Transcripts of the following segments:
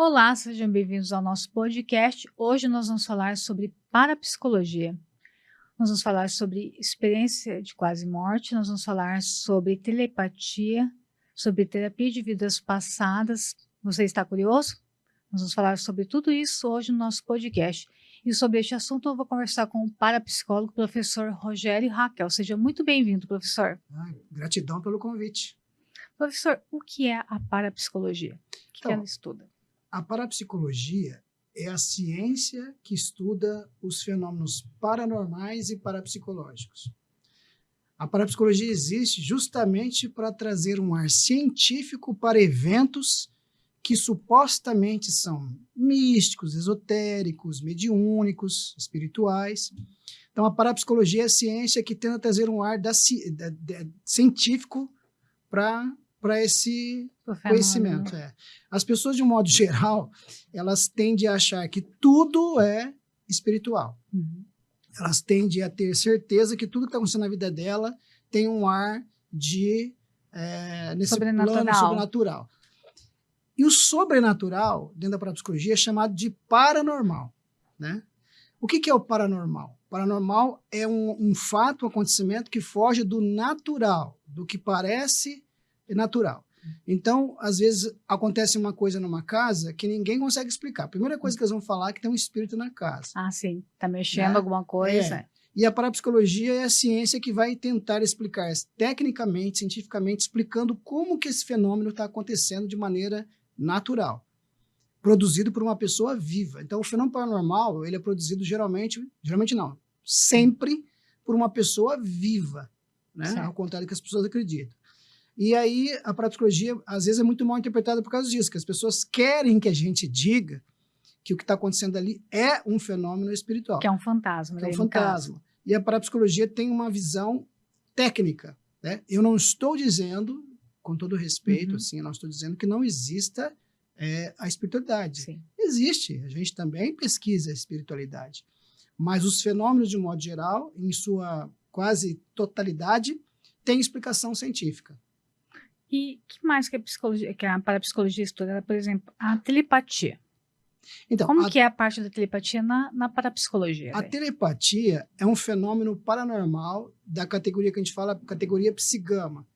Olá, sejam bem-vindos ao nosso podcast. Hoje nós vamos falar sobre parapsicologia. Nós vamos falar sobre experiência de quase morte, nós vamos falar sobre telepatia, sobre terapia de vidas passadas. Você está curioso? Nós vamos falar sobre tudo isso hoje no nosso podcast. E sobre este assunto eu vou conversar com o parapsicólogo, professor Rogério Raquel. Seja muito bem-vindo, professor. Gratidão pelo convite. Professor, o que é a parapsicologia? O que ela estuda? A parapsicologia é a ciência que estuda os fenômenos paranormais e parapsicológicos. A parapsicologia existe justamente para trazer um ar científico para eventos que supostamente são místicos, esotéricos, mediúnicos, espirituais. Então, a parapsicologia é a ciência que tenta trazer um ar científico para esse conhecimento. As pessoas, de um modo geral, elas tendem a achar que tudo é espiritual. Uhum. Elas tendem a ter certeza que tudo que está acontecendo na vida dela tem um ar nesse plano sobrenatural. E o sobrenatural, dentro da parapsicologia, é chamado de paranormal, né? O que é o paranormal? Paranormal é um fato, um acontecimento que foge do natural, do que parece natural. Então, às vezes, acontece uma coisa numa casa que ninguém consegue explicar. A primeira coisa que eles vão falar é que tem um espírito na casa. Ah, sim. Está mexendo alguma coisa. E a parapsicologia é a ciência que vai tentar explicar tecnicamente, cientificamente, explicando como que esse fenômeno está acontecendo de maneira natural, produzido por uma pessoa viva. Então, o fenômeno paranormal, ele é produzido geralmente não, sempre por uma pessoa viva, né? Ao contrário do que as pessoas acreditam. E aí, a parapsicologia, às vezes, é muito mal interpretada por causa disso, que as pessoas querem que a gente diga que o que está acontecendo ali é um fenômeno espiritual. Que é um fantasma. Que é um fantasma. E a parapsicologia tem uma visão técnica, né? Eu não estou dizendo, com todo respeito, assim, não estou dizendo que não exista a espiritualidade. Sim. Existe, a gente também pesquisa a espiritualidade. Mas os fenômenos, de um modo geral, em sua quase totalidade, têm explicação científica. E o que mais que a parapsicologia estuda? Por exemplo, a telepatia. Então, como que é a parte da telepatia na parapsicologia? A telepatia é um fenômeno paranormal da categoria que a gente fala, categoria psigama.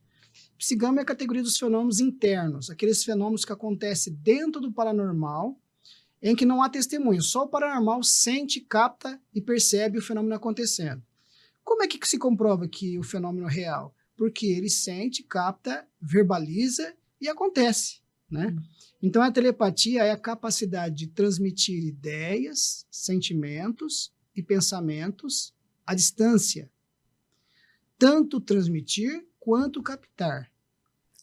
Psigama é a categoria dos fenômenos internos, aqueles fenômenos que acontecem dentro do paranormal, em que não há testemunho, só o paranormal sente, capta e percebe o fenômeno acontecendo. Como é que se comprova que o fenômeno é real? Porque ele sente, capta, verbaliza e acontece, né? Então, a telepatia é a capacidade de transmitir ideias, sentimentos e pensamentos à distância. Tanto transmitir quanto captar.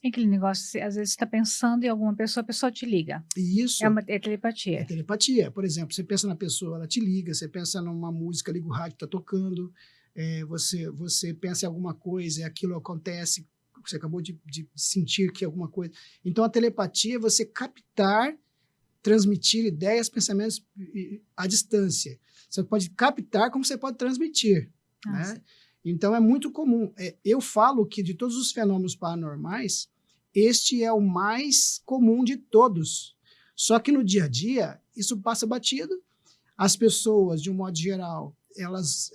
É aquele negócio, às vezes você está pensando em alguma pessoa, a pessoa te liga. Isso. É telepatia. É telepatia. Por exemplo, você pensa na pessoa, ela te liga, você pensa numa música, liga o rádio, está tocando, você pensa em alguma coisa e aquilo acontece, você acabou de sentir que alguma coisa. Então, a telepatia é você captar, transmitir ideias, pensamentos à distância. Você pode captar como você pode transmitir, né? Então, é muito comum. Eu falo que de todos os fenômenos paranormais, este é o mais comum de todos. Só que no dia a dia, isso passa batido. As pessoas, de um modo geral, elas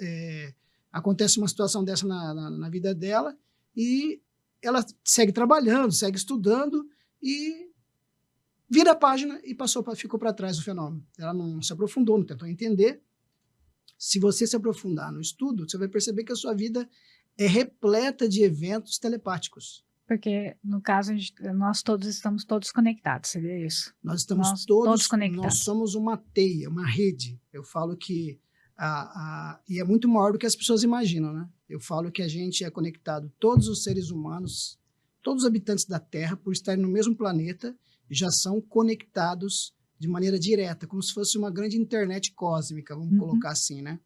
acontece uma situação dessa na vida dela e ela segue trabalhando, segue estudando e vira a página e ficou para trás do fenômeno. Ela não se aprofundou, não tentou entender. Se você se aprofundar no estudo, você vai perceber que a sua vida é repleta de eventos telepáticos. Porque, no caso, nós todos estamos conectados, seria isso? Nós estamos todos conectados. Nós somos uma teia, uma rede. Eu falo que e é muito maior do que as pessoas imaginam, né? Eu falo que a gente é conectado, todos os seres humanos, todos os habitantes da Terra, por estarem no mesmo planeta, já são conectados de maneira direta, como se fosse uma grande internet cósmica, vamos colocar assim, né?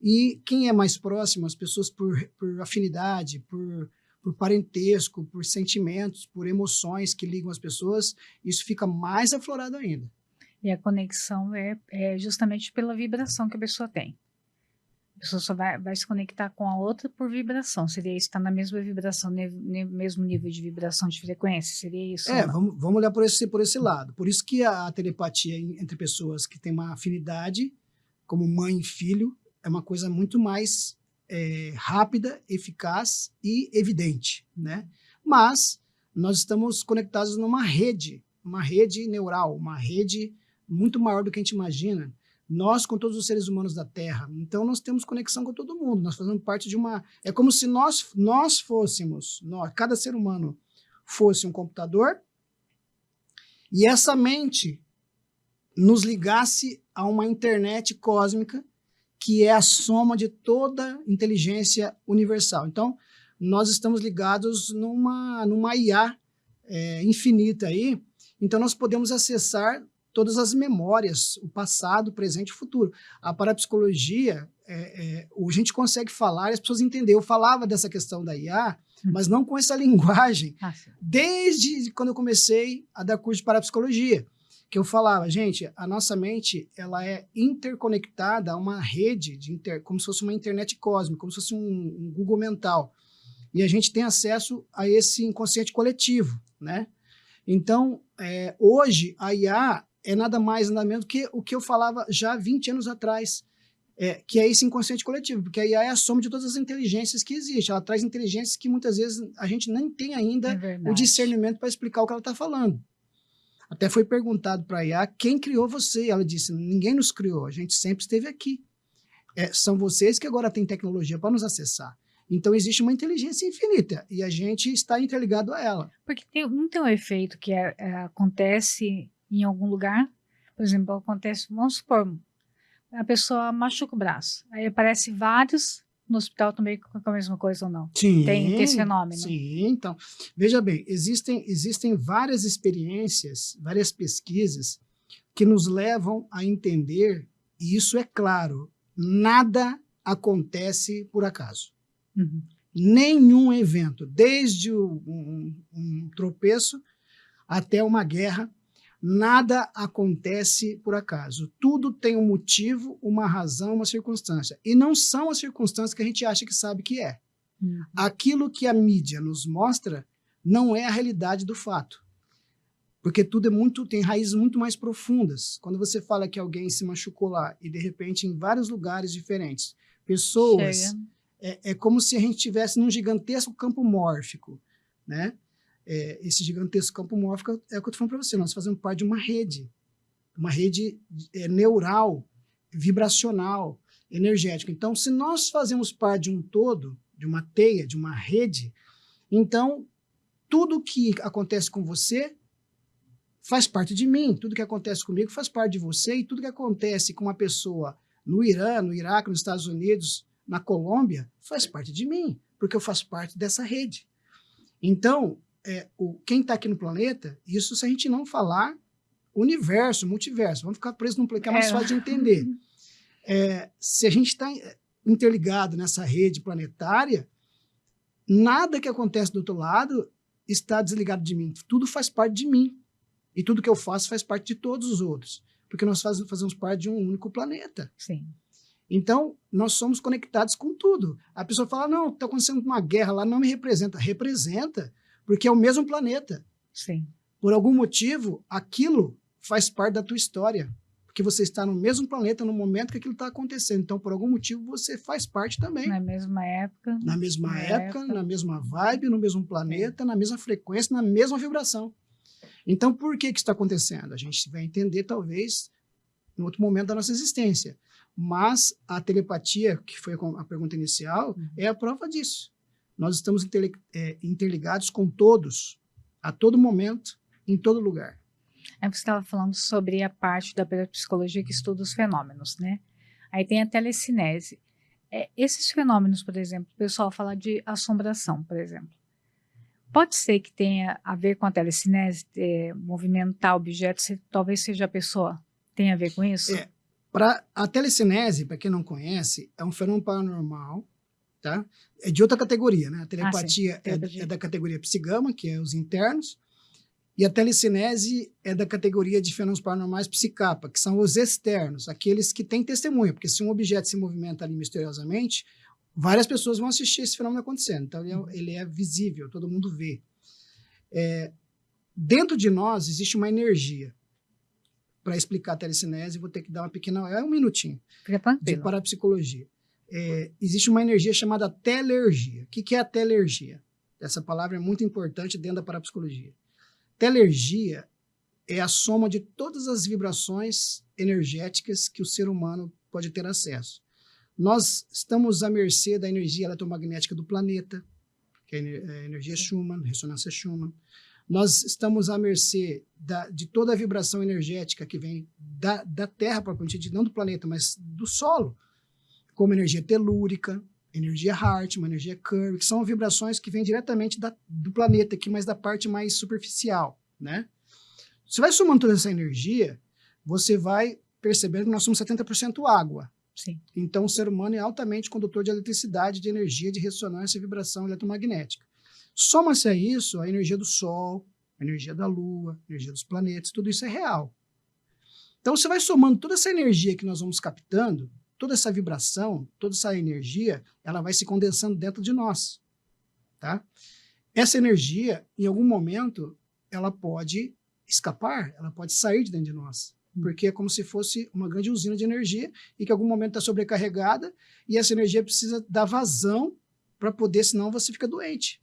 E quem é mais próximo, as pessoas por afinidade, por parentesco, por sentimentos, por emoções que ligam as pessoas, isso fica mais aflorado ainda. E a conexão é justamente pela vibração que a pessoa tem. pessoa só vai se conectar com a outra por vibração. Seria isso? Está na mesma vibração, mesmo nível de vibração de frequência? Seria isso ou não? Vamos olhar por esse lado. Por isso que a telepatia entre pessoas que têm uma afinidade, como mãe e filho, é uma coisa muito mais rápida, eficaz e evidente, né? Mas nós estamos conectados numa rede neural, uma rede muito maior do que a gente imagina. Nós, com todos os seres humanos da Terra. Então, nós temos conexão com todo mundo. Nós fazemos parte de uma... É como se nós fôssemos, cada ser humano fosse um computador e essa mente nos ligasse a uma internet cósmica que é a soma de toda inteligência universal. Então, nós estamos ligados numa IA infinita aí. Então, nós podemos acessar todas as memórias, o passado, o presente e o futuro. A parapsicologia, a gente consegue falar e as pessoas entenderem. Eu falava dessa questão da IA, mas não com essa linguagem, desde quando eu comecei a dar curso de parapsicologia, que eu falava, gente, a nossa mente ela é interconectada a uma rede, como se fosse uma internet cósmica, como se fosse um Google mental. E a gente tem acesso a esse inconsciente coletivo, né? Então, hoje, a IA é nada mais, nada menos do que o que eu falava já há 20 anos atrás, que é esse inconsciente coletivo, porque a IA é a soma de todas as inteligências que existem. Ela traz inteligências que muitas vezes a gente nem tem ainda o discernimento para explicar o que ela está falando. Até foi perguntado para a IA quem criou você. Ela disse, ninguém nos criou, a gente sempre esteve aqui. São vocês que agora têm tecnologia para nos acessar. Então, existe uma inteligência infinita e a gente está interligado a ela. Porque não tem um efeito que acontece em algum lugar? Por exemplo, acontece, vamos supor, a pessoa machuca o braço, aí aparece vários no hospital também com a mesma coisa ou não? Sim, tem esse fenômeno? Sim, então, veja bem, existem várias experiências, várias pesquisas que nos levam a entender, e isso é claro, nada acontece por acaso. Uhum. Nenhum evento, desde um tropeço até uma guerra, nada acontece por acaso. Tudo tem um motivo, uma razão, uma circunstância. E não são as circunstâncias que a gente acha que sabe que é. Uhum. Aquilo que a mídia nos mostra não é a realidade do fato. Porque tudo tem raízes muito mais profundas. Quando você fala que alguém se machucou lá e, de repente, em vários lugares diferentes, pessoas... É como se a gente estivesse num gigantesco campo mórfico, né? Esse gigantesco campo mórfico é o que eu estou falando para você. Nós fazemos parte de uma rede neural, vibracional, energética. Então, se nós fazemos parte de um todo, de uma teia, de uma rede, então tudo que acontece com você faz parte de mim. Tudo que acontece comigo faz parte de você e tudo que acontece com uma pessoa no Irã, no Iraque, nos Estados Unidos, na Colômbia, faz parte de mim, porque eu faço parte dessa rede. Então, quem está aqui no planeta, isso se a gente não falar universo, multiverso, vamos ficar presos num plano que é mais fácil de entender. Se a gente está interligado nessa rede planetária, nada que acontece do outro lado está desligado de mim. Tudo faz parte de mim. E tudo que eu faço faz parte de todos os outros, porque nós fazemos parte de um único planeta. Sim. Então, nós somos conectados com tudo. A pessoa fala, não, está acontecendo uma guerra lá, não me representa. Representa, porque é o mesmo planeta. Sim. Por algum motivo, aquilo faz parte da tua história, porque você está no mesmo planeta no momento que aquilo está acontecendo. Então, por algum motivo, você faz parte também. Na mesma época. Na mesma época, na mesma vibe, no mesmo planeta, na mesma frequência, na mesma vibração. Então, por que isso está acontecendo? A gente vai entender, talvez, em outro momento da nossa existência. Mas a telepatia, que foi a pergunta inicial, é a prova disso. Nós estamos interligados com todos, a todo momento, em todo lugar. Você estava falando sobre a parte da psicologia que estuda os fenômenos, né? Aí tem a telecinese. Esses fenômenos, por exemplo, o pessoal fala de assombração, por exemplo. Pode ser que tenha a ver com a telecinese, movimentar objetos, talvez seja a pessoa. Tem a ver com isso? A telecinese, para quem não conhece, é um fenômeno paranormal, tá? É de outra categoria, né? A telepatia é da categoria psigama, que é os internos, E a telecinese é da categoria de fenômenos paranormais psicapa, que são os externos, aqueles que têm testemunha, porque se um objeto se movimenta ali misteriosamente, várias pessoas vão assistir esse fenômeno acontecendo. Então, ele é visível, todo mundo vê. Dentro de nós existe uma energia. Para explicar a telecinese, vou ter que dar uma pequena... um minutinho. De parapsicologia. Existe uma energia chamada telergia. O que é a telergia? Essa palavra é muito importante dentro da parapsicologia. Telergia é a soma de todas as vibrações energéticas que o ser humano pode ter acesso. Nós estamos à mercê da energia eletromagnética do planeta, que é a energia Schumann, ressonância Schumann. Nós estamos à mercê de toda a vibração energética que vem da Terra, propriamente, não do planeta, mas do solo, como energia telúrica, energia Hartmann, energia Kirby, que são vibrações que vêm diretamente do planeta aqui, mas da parte mais superficial, né? Você vai somando toda essa energia, você vai percebendo que nós somos 70% água. Sim. Então, o ser humano é altamente condutor de eletricidade, de energia, de ressonância e vibração eletromagnética. Soma-se a isso a energia do Sol, a energia da Lua, a energia dos planetas, tudo isso é real. Então, você vai somando toda essa energia que nós vamos captando, toda essa vibração, toda essa energia, ela vai se condensando dentro de nós, tá? Essa energia, em algum momento, ela pode escapar, ela pode sair de dentro de nós, porque é como se fosse uma grande usina de energia e que em algum momento está sobrecarregada e essa energia precisa dar vazão para poder, senão você fica doente.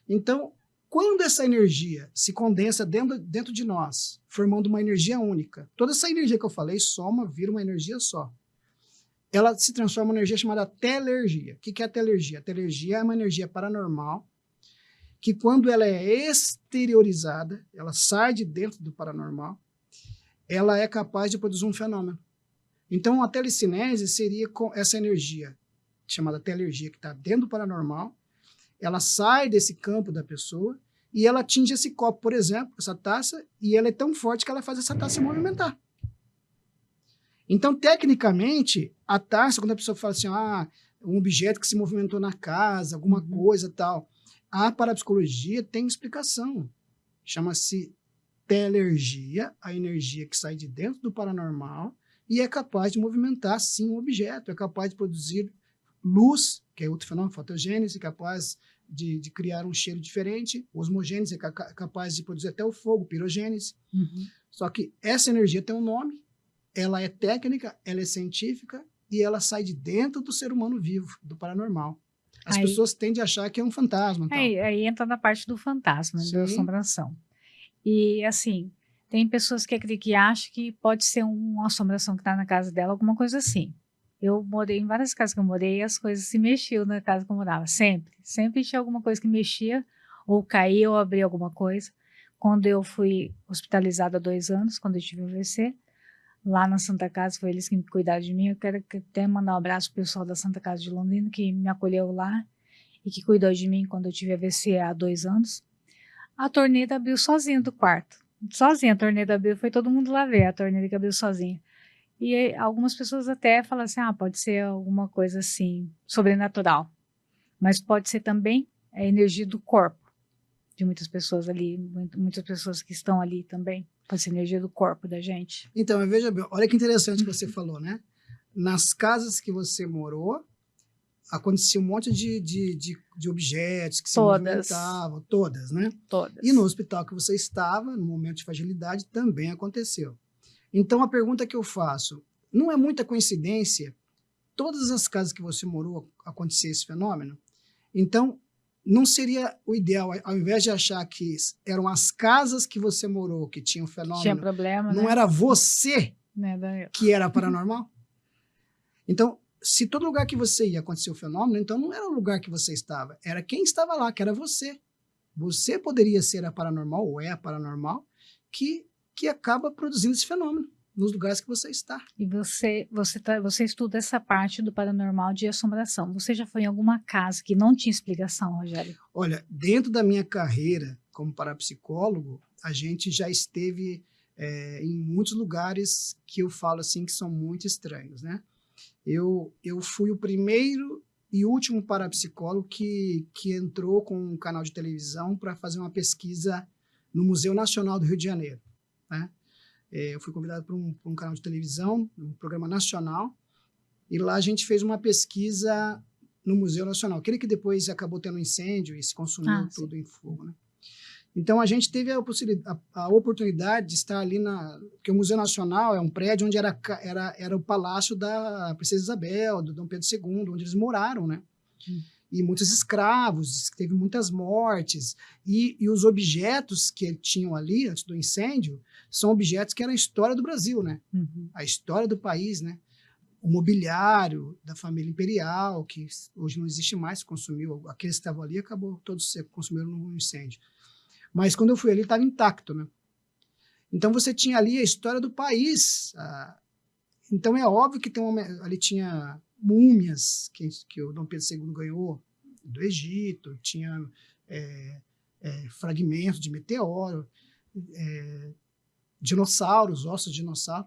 Então, quando essa energia se condensa dentro de nós, formando uma energia única, toda essa energia que eu falei soma, vira uma energia só. Ela se transforma em uma energia chamada telergia. O que é a telergia? A telergia é uma energia paranormal que, quando ela é exteriorizada, ela sai de dentro do paranormal, ela é capaz de produzir um fenômeno. Então, a telecinese seria com essa energia chamada telergia que está dentro do paranormal, ela sai desse campo da pessoa e ela atinge esse copo, por exemplo, essa taça, e ela é tão forte que ela faz essa taça se movimentar. Então, tecnicamente, a taça, quando a pessoa fala assim, um objeto que se movimentou na casa, alguma coisa tal, a parapsicologia tem explicação. Chama-se telergia, a energia que sai de dentro do paranormal e é capaz de movimentar, sim, um objeto, é capaz de produzir luz, que é outro fenômeno, fotogênese, capaz de criar um cheiro diferente, osmogênese é capaz de produzir até o fogo, pirogênese. Só que essa energia tem um nome, ela é técnica, ela é científica e ela sai de dentro do ser humano vivo, do paranormal. As pessoas tendem a achar que é um fantasma. Aí entra na parte do fantasma, da assombração. E, assim, tem pessoas que acham que pode ser uma assombração que está na casa dela, alguma coisa assim. Eu morei em várias casas que eu morei e as coisas se mexiam na casa que eu morava, sempre. Sempre tinha alguma coisa que mexia, ou caía, ou abria alguma coisa. Quando eu fui hospitalizada há 2 anos, quando eu tive AVC, lá na Santa Casa, foi eles que cuidaram de mim. Eu quero até mandar um abraço pro pessoal da Santa Casa de Londrina, que me acolheu lá e que cuidou de mim quando eu tive AVC há 2 anos. A torneira abriu sozinha do quarto. Sozinha a torneira abriu, foi todo mundo lá ver a torneira que abriu sozinha. E algumas pessoas até falam assim, pode ser alguma coisa assim, sobrenatural. Mas pode ser também a energia do corpo de muitas pessoas ali, muitas pessoas que estão ali também. Pode ser energia do corpo da gente. Então, veja bem, olha que interessante que você falou, né? Nas casas que você morou, acontecia um monte de objetos que se movimentavam, todas, né? Todas. E no hospital que você estava, no momento de fragilidade, também aconteceu. Então, a pergunta que eu faço, não é muita coincidência todas as casas que você morou acontecer esse fenômeno? Então, não seria o ideal, ao invés de achar que eram as casas que você morou que tinham fenômeno, tinha problema, não era você que era paranormal? Então, se todo lugar que você ia acontecer o fenômeno, então não era o lugar que você estava, era quem estava lá, que era você. Você poderia ser a paranormal, ou é a paranormal, que acaba produzindo esse fenômeno nos lugares que você está. E você estuda essa parte do paranormal de assombração. Você já foi em alguma casa que não tinha explicação, Rogério? Olha, dentro da minha carreira como parapsicólogo, a gente já esteve em muitos lugares que eu falo assim que são muito estranhos, né? Eu fui o primeiro e último parapsicólogo que entrou com um canal de televisão para fazer uma pesquisa no Museu Nacional do Rio de Janeiro, né? Eu fui convidado por um canal de televisão, um programa nacional, e lá a gente fez uma pesquisa no Museu Nacional, aquele que depois acabou tendo um incêndio e se consumiu tudo em fogo, né? Então, a gente teve a oportunidade de estar ali porque o Museu Nacional é um prédio onde era o palácio da Princesa Isabel, do Dom Pedro II, onde eles moraram, né? E muitos escravos, teve muitas mortes, e os objetos que tinham ali, antes do incêndio, são objetos que eram a história do Brasil, né? A história do país, né? O mobiliário da família imperial, que hoje não existe mais, consumiu, aqueles que estavam ali, todos se consumiram no incêndio. Mas quando eu fui ali, estava intacto, né? Então você tinha ali a história do país. Então é óbvio que ali tinha múmias que o Dom Pedro II ganhou do Egito, tinha fragmentos de meteoro, dinossauros, ossos de dinossauro.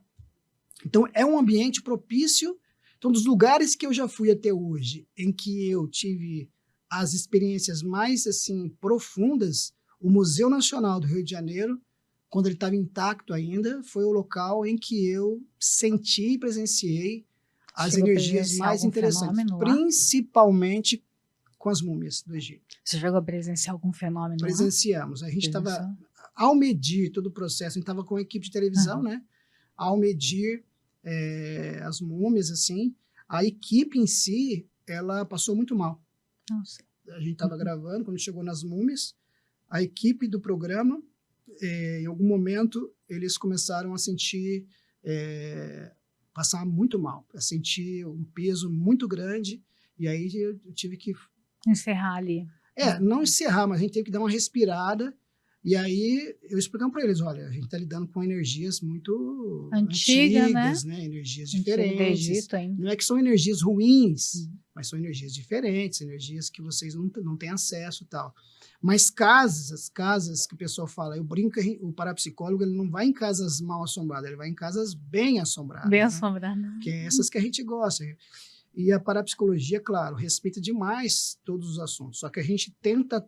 Então é um ambiente propício. Então, dos lugares que eu já fui até hoje, em que eu tive as experiências mais assim profundas, o Museu Nacional do Rio de Janeiro, quando ele estava intacto ainda, foi o local em que eu senti e presenciei as energias mais interessantes, principalmente com as múmias do Egito. Você chegou a presenciar algum fenômeno lá? Presenciamos. A gente estava, ao medir todo o processo, a gente estava com a equipe de televisão, né? Ao medir as múmias, assim, a equipe em si, ela passou muito mal. Nossa. A gente estava gravando, quando chegou nas múmias, a equipe do programa, em algum momento, eles começaram a sentir, passar muito mal, a sentir um peso muito grande, e aí eu tive que... encerrar ali. Não encerrar, mas a gente teve que dar uma respirada, e aí eu explicando para eles, olha, a gente está lidando com energias muito antigas, né? Energias diferentes. Egito, hein? Não é que são energias ruins, mas são energias diferentes, energias que vocês não têm acesso e tal. Mas as casas que o pessoal fala, eu brinco, o parapsicólogo ele não vai em casas mal assombradas, ele vai em casas bem assombradas. Bem né? assombradas. Que é essas que a gente gosta. E a parapsicologia, claro, respeita demais todos os assuntos, só que a gente tenta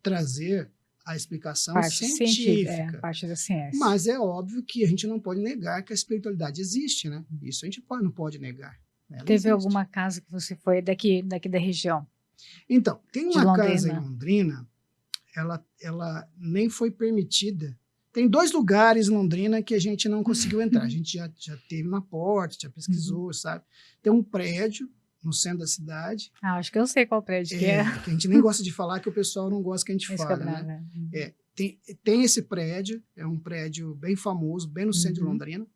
trazer a explicação científica. Parte da ciência. Mas é óbvio que a gente não pode negar que a espiritualidade existe, né? Isso a gente não pode negar. Teve existe. Alguma casa que você foi daqui da região? Então, tem uma casa em Londrina, ela nem foi permitida. Tem 2 lugares em Londrina que a gente não conseguiu entrar. A gente já teve na porta, já pesquisou, sabe? Tem um prédio no centro da cidade. Acho que eu sei qual prédio que é. Que a gente nem gosta de falar, que o pessoal não gosta que a gente fale, né? Tem esse prédio, é um prédio bem famoso, bem no centro de Londrina,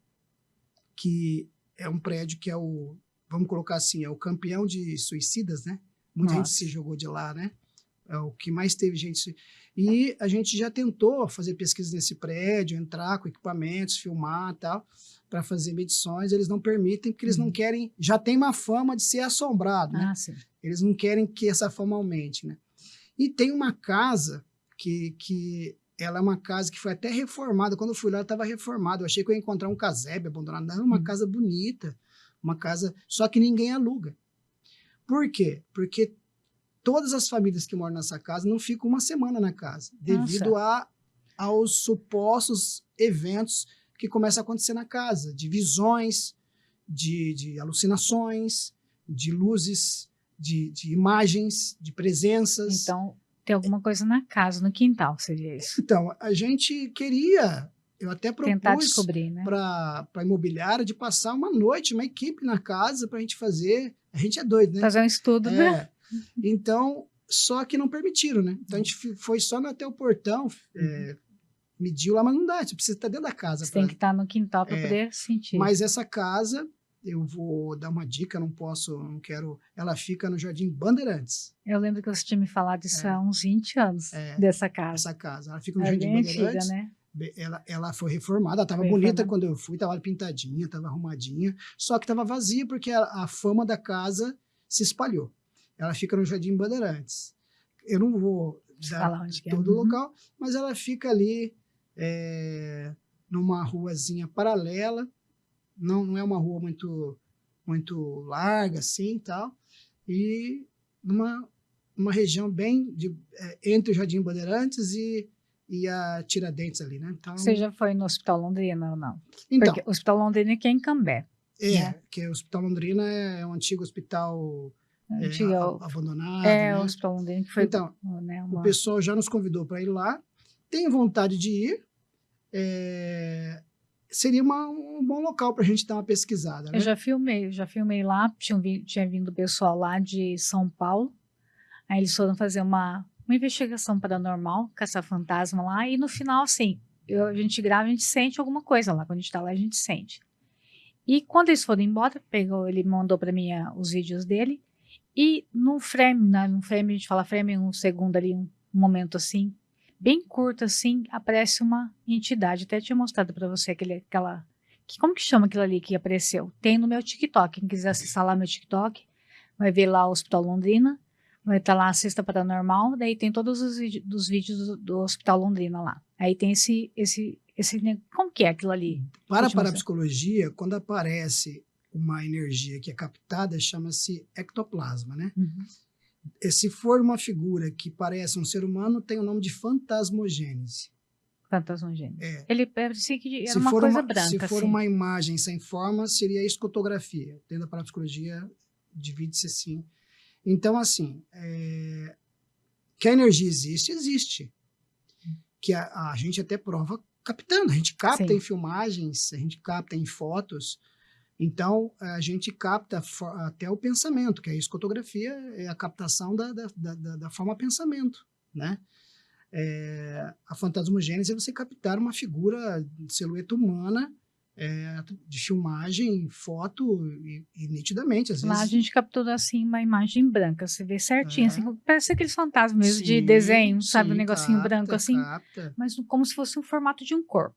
que é um prédio que vamos colocar assim, é o campeão de suicidas, né? Muita gente se jogou de lá, né? É o que mais teve gente. E a gente já tentou fazer pesquisa nesse prédio, entrar com equipamentos, filmar e tal, para fazer medições. Eles não permitem, porque eles não querem. Já tem uma fama de ser assombrado, né? Sim. Eles não querem que essa fama aumente, né? E tem uma casa que ela é uma casa que foi até reformada. Quando eu fui lá, ela estava reformada. Eu achei que eu ia encontrar um casebre abandonado. Não, uma casa bonita, uma casa. Só que ninguém aluga. Por quê? Porque todas as famílias que moram nessa casa não ficam uma semana na casa, devido aos supostos eventos que começam a acontecer na casa, de visões, de alucinações, de luzes, de imagens, de presenças. Então, tem alguma coisa na casa, no quintal, seria isso? Então, a gente queria, eu até tentar propus descobrir, né? para a imobiliária de passar uma noite, uma equipe na casa para a gente fazer. A gente é doido, né? Fazer um estudo, né? Então, só que não permitiram, né? Então, a gente foi só até o portão, mediu lá, mas não dá, você precisa estar dentro da casa. Você tem que estar no quintal para poder sentir. Mas essa casa, eu vou dar uma dica, não quero, ela fica no Jardim Bandeirantes. Eu lembro que você tinha me falado isso há uns 20 anos, dessa casa. Essa casa, ela fica no Jardim Bandeirantes. Antiga, né? Ela foi reformada, ela estava bonita quando eu fui, estava pintadinha, estava arrumadinha, só que estava vazia porque a fama da casa se espalhou. Ela fica no Jardim Bandeirantes. Eu não vou dar todo o local, mas ela fica ali numa ruazinha paralela, não é uma rua muito larga assim, tal, e numa região bem entre o Jardim Bandeirantes e e a Tiradentes ali, né? Então, Você já foi no Hospital Londrina ou não? então Porque o Hospital Londrina é em Cambé, né? que o Hospital Londrina é um antigo hospital Antiga, abandonado, o né? Hospital Londrina que foi, Então, né, o pessoal já nos convidou para ir lá, tem vontade de ir, seria um bom local para a gente dar uma pesquisada, né? Eu já filmei lá, tinha vindo o pessoal lá de São Paulo, aí eles foram fazer uma investigação paranormal, caçar fantasma lá, e no final, assim, a gente grava, a gente sente alguma coisa lá, quando a gente tá lá, a gente sente. E quando eles foram embora, ele mandou para mim os vídeos dele, e no frame, no frame, a gente fala frame, um segundo ali, um momento assim, bem curto assim, aparece uma entidade. Até tinha mostrado para você como que chama aquilo ali que apareceu? Tem no meu TikTok. Quem quiser acessar lá meu TikTok, vai ver lá o Hospital Londrina, vai estar lá a Sexta Paranormal, daí tem todos os vídeos do Hospital Londrina lá. Aí tem como que é aquilo ali? Para a parapsicologia, quando aparece uma energia que é captada, chama-se ectoplasma, né? Uhum. Se for uma figura que parece um ser humano, tem o nome de fantasmogênese. Fantasmogênese. É. Ele parecia que era uma coisa branca. Se for assim. uma imagem sem forma, seria escotografia. Dentro da parapsicologia, divide-se assim. Então, assim, que a energia existe, existe. Que a gente até prova captando. A gente capta Sim. em filmagens, a gente capta em fotos. Então, a gente capta até o pensamento, que a escotografia é a captação da forma pensamento, né? A fantasmogênese é você captar uma figura de silhueta humana, de filmagem, foto, e nitidamente, às vezes. Lá a gente captura, assim, uma imagem branca, você vê certinho, assim, parece aqueles fantasmas mesmo de desenho, sabe? Um negocinho branco, assim, mas como se fosse um formato de um corpo.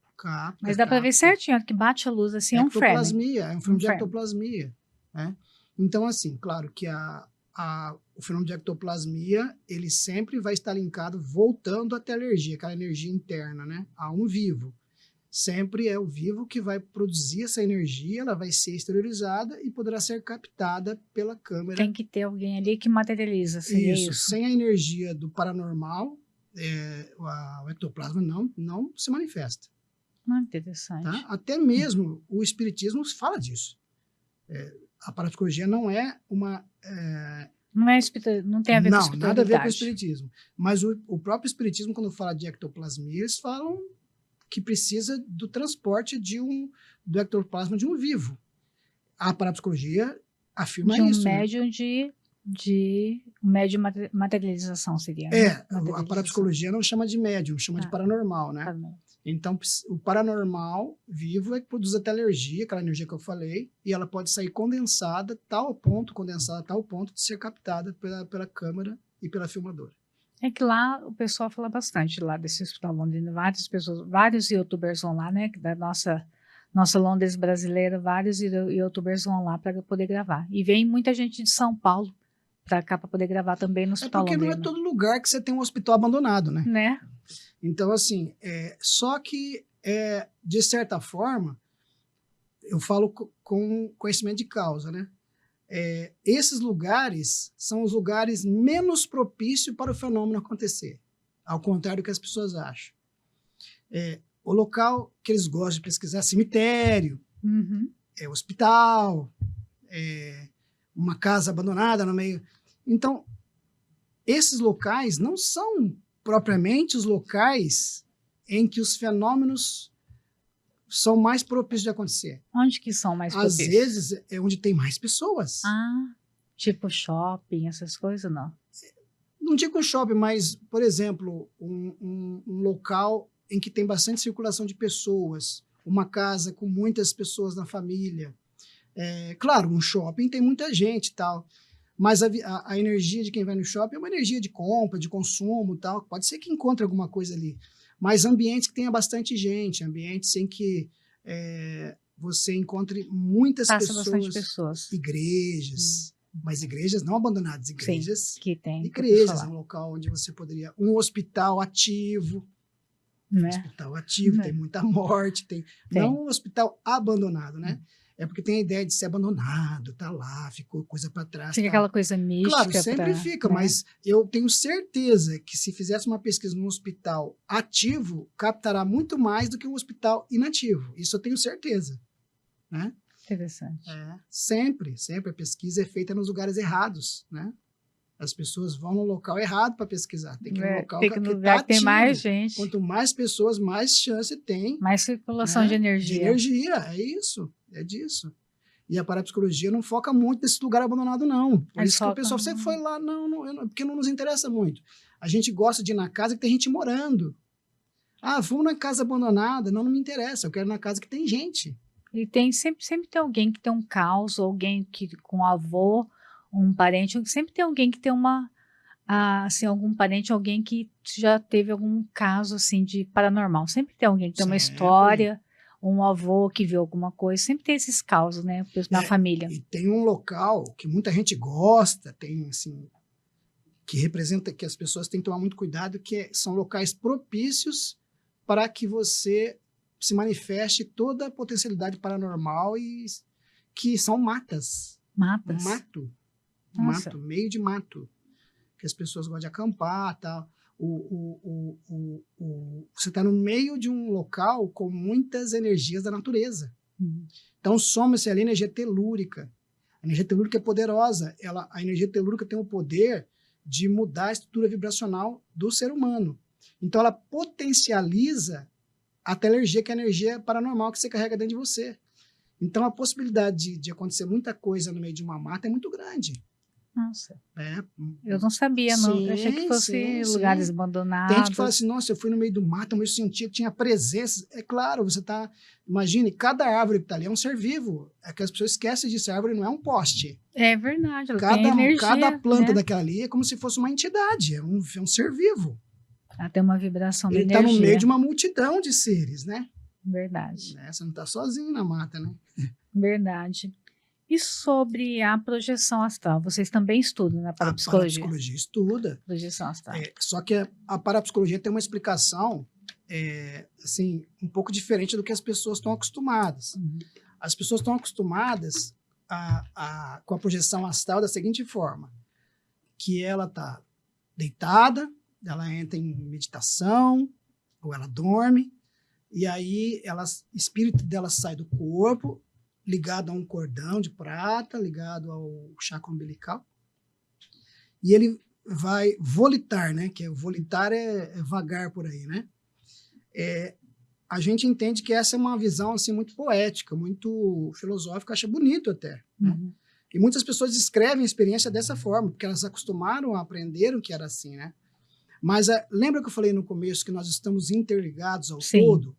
Mas dá para ver certinho, que bate a luz, assim, é um frame. É um filme de ectoplasmia, né? Então, assim, claro que o fenômeno de ectoplasmia, ele sempre vai estar linkado, voltando até a alergia, aquela energia interna, né? A um vivo. Sempre é o vivo que vai produzir essa energia, ela vai ser exteriorizada e poderá ser captada pela câmera. Tem que ter alguém ali que materializa, seria isso. Sem a energia do paranormal, o ectoplasma não se manifesta. Interessante. Tá? Até mesmo o espiritismo fala disso. A parapsicologia não é uma... não tem a ver com espiritualidade. Não, nada a ver com o espiritismo. Mas o próprio espiritismo, quando fala de ectoplasmia, eles falam que precisa do transporte do ectoplasma de um vivo. A parapsicologia afirma isso. De médium materialização seria. A parapsicologia não chama de médium, chama de paranormal, né? Então, o paranormal vivo é que produz até alergia, aquela energia que eu falei, e ela pode sair condensada a tal ponto de ser captada pela câmera e pela filmadora. É que lá o pessoal fala bastante lá desse Hospital Londrina, vários youtubers vão lá, né, da nossa Londres brasileira, vários youtubers vão lá para poder gravar. E vem muita gente de São Paulo para cá para poder gravar também no Hospital Londrina. Porque não é todo lugar que você tem um hospital abandonado, né? Então, assim, só que, de certa forma, eu falo com conhecimento de causa, né? Esses lugares são os lugares menos propícios para o fenômeno acontecer, ao contrário do que as pessoas acham. O local que eles gostam de pesquisar é cemitério, hospital, uma casa abandonada no meio. Então, esses locais não são propriamente os locais em que os fenômenos são mais propícios de acontecer. Onde que são mais propícios? Às vezes é onde tem mais pessoas. Tipo shopping, essas coisas, não? Não digo shopping, mas, por exemplo, um local em que tem bastante circulação de pessoas, uma casa com muitas pessoas na família. Claro, um shopping tem muita gente e tal, mas a energia de quem vai no shopping é uma energia de compra, de consumo e tal. Pode ser que encontre alguma coisa ali. Mas ambientes que tenha bastante gente, ambientes em que você encontre muitas pessoas, igrejas, mas igrejas não abandonadas, igrejas. Sim, que tem. Igrejas é um local onde você poderia... Um hospital ativo. Um hospital ativo, tem muita morte, não um hospital abandonado, né? é porque tem a ideia de ser abandonado, tá lá, ficou coisa para trás. Fica aquela coisa Claro, mística sempre fica, né? mas eu tenho certeza que se fizesse uma pesquisa num hospital ativo, captará muito mais do que um hospital inativo. Isso eu tenho certeza, né? Interessante. Sempre a pesquisa é feita nos lugares errados, né? As pessoas vão no local errado para pesquisar. Tem que ir no local tem que que no está lugar que tem ativo. mais gente. Quanto mais pessoas, mais chance tem. Mais circulação de energia. De energia, é isso, é disso. E a parapsicologia não foca muito nesse lugar abandonado, não. Por isso que o pessoal, você foi lá, porque não nos interessa muito. A gente gosta de ir na casa que tem gente morando. Ah, vamos na casa abandonada. Não me interessa, eu quero ir na casa que tem gente. E sempre tem alguém que tem um caos, alguém que com um avô, um parente, sempre tem alguém que tem assim, algum parente, alguém que já teve algum caso assim de paranormal. Sempre tem alguém que tem uma história, um avô que viu alguma coisa. Sempre tem esses causos, né, na família. E tem um local que muita gente gosta, tem assim, que representa que as pessoas têm que tomar muito cuidado, que são locais propícios para que você se manifeste toda a potencialidade paranormal e que são matas. Matas? Mato, meio de mato. Que as pessoas gostam de acampar e tal. Você está no meio de um local com muitas energias da natureza. Então soma-se ali a energia telúrica. A energia telúrica é poderosa. A energia telúrica tem o poder de mudar a estrutura vibracional do ser humano. Então ela potencializa a telergia, que é a energia paranormal que você carrega dentro de você. Então a possibilidade de acontecer muita coisa no meio de uma mata é muito grande. Nossa, eu não sabia, não. Eu achei que fosse lugares abandonados. Tem gente que fala assim, nossa, eu fui no meio do mato, mas eu sentia que tinha presença. É claro, você tá... Imagine, cada árvore que tá ali é um ser vivo. É que as pessoas esquecem disso, a árvore não é um poste. É verdade, ela tem energia. Cada planta daquela ali é como se fosse uma entidade, é um ser vivo. Ela tem uma vibração de energia. Ele tá no meio de uma multidão de seres, né? Verdade. Você não tá sozinho na mata, né? Verdade. E sobre a projeção astral? Vocês também estudam na parapsicologia? A parapsicologia estuda. Projeção astral. Só que a parapsicologia tem uma explicação assim, um pouco diferente do que as pessoas estão acostumadas. As pessoas estão acostumadas com a projeção astral da seguinte forma, que ela está deitada, ela entra em meditação, ou ela dorme, e aí o espírito dela sai do corpo, ligado a um cordão de prata, ligado ao chakra umbilical, e ele vai volitar, né? Que volitar é vagar por aí, né? A gente entende que essa é uma visão assim muito poética, muito filosófica, acha bonito até, né? E muitas pessoas descrevem a experiência dessa forma, porque elas acostumaram, aprenderam que era assim, né? Mas lembra que eu falei no começo que nós estamos interligados ao todo?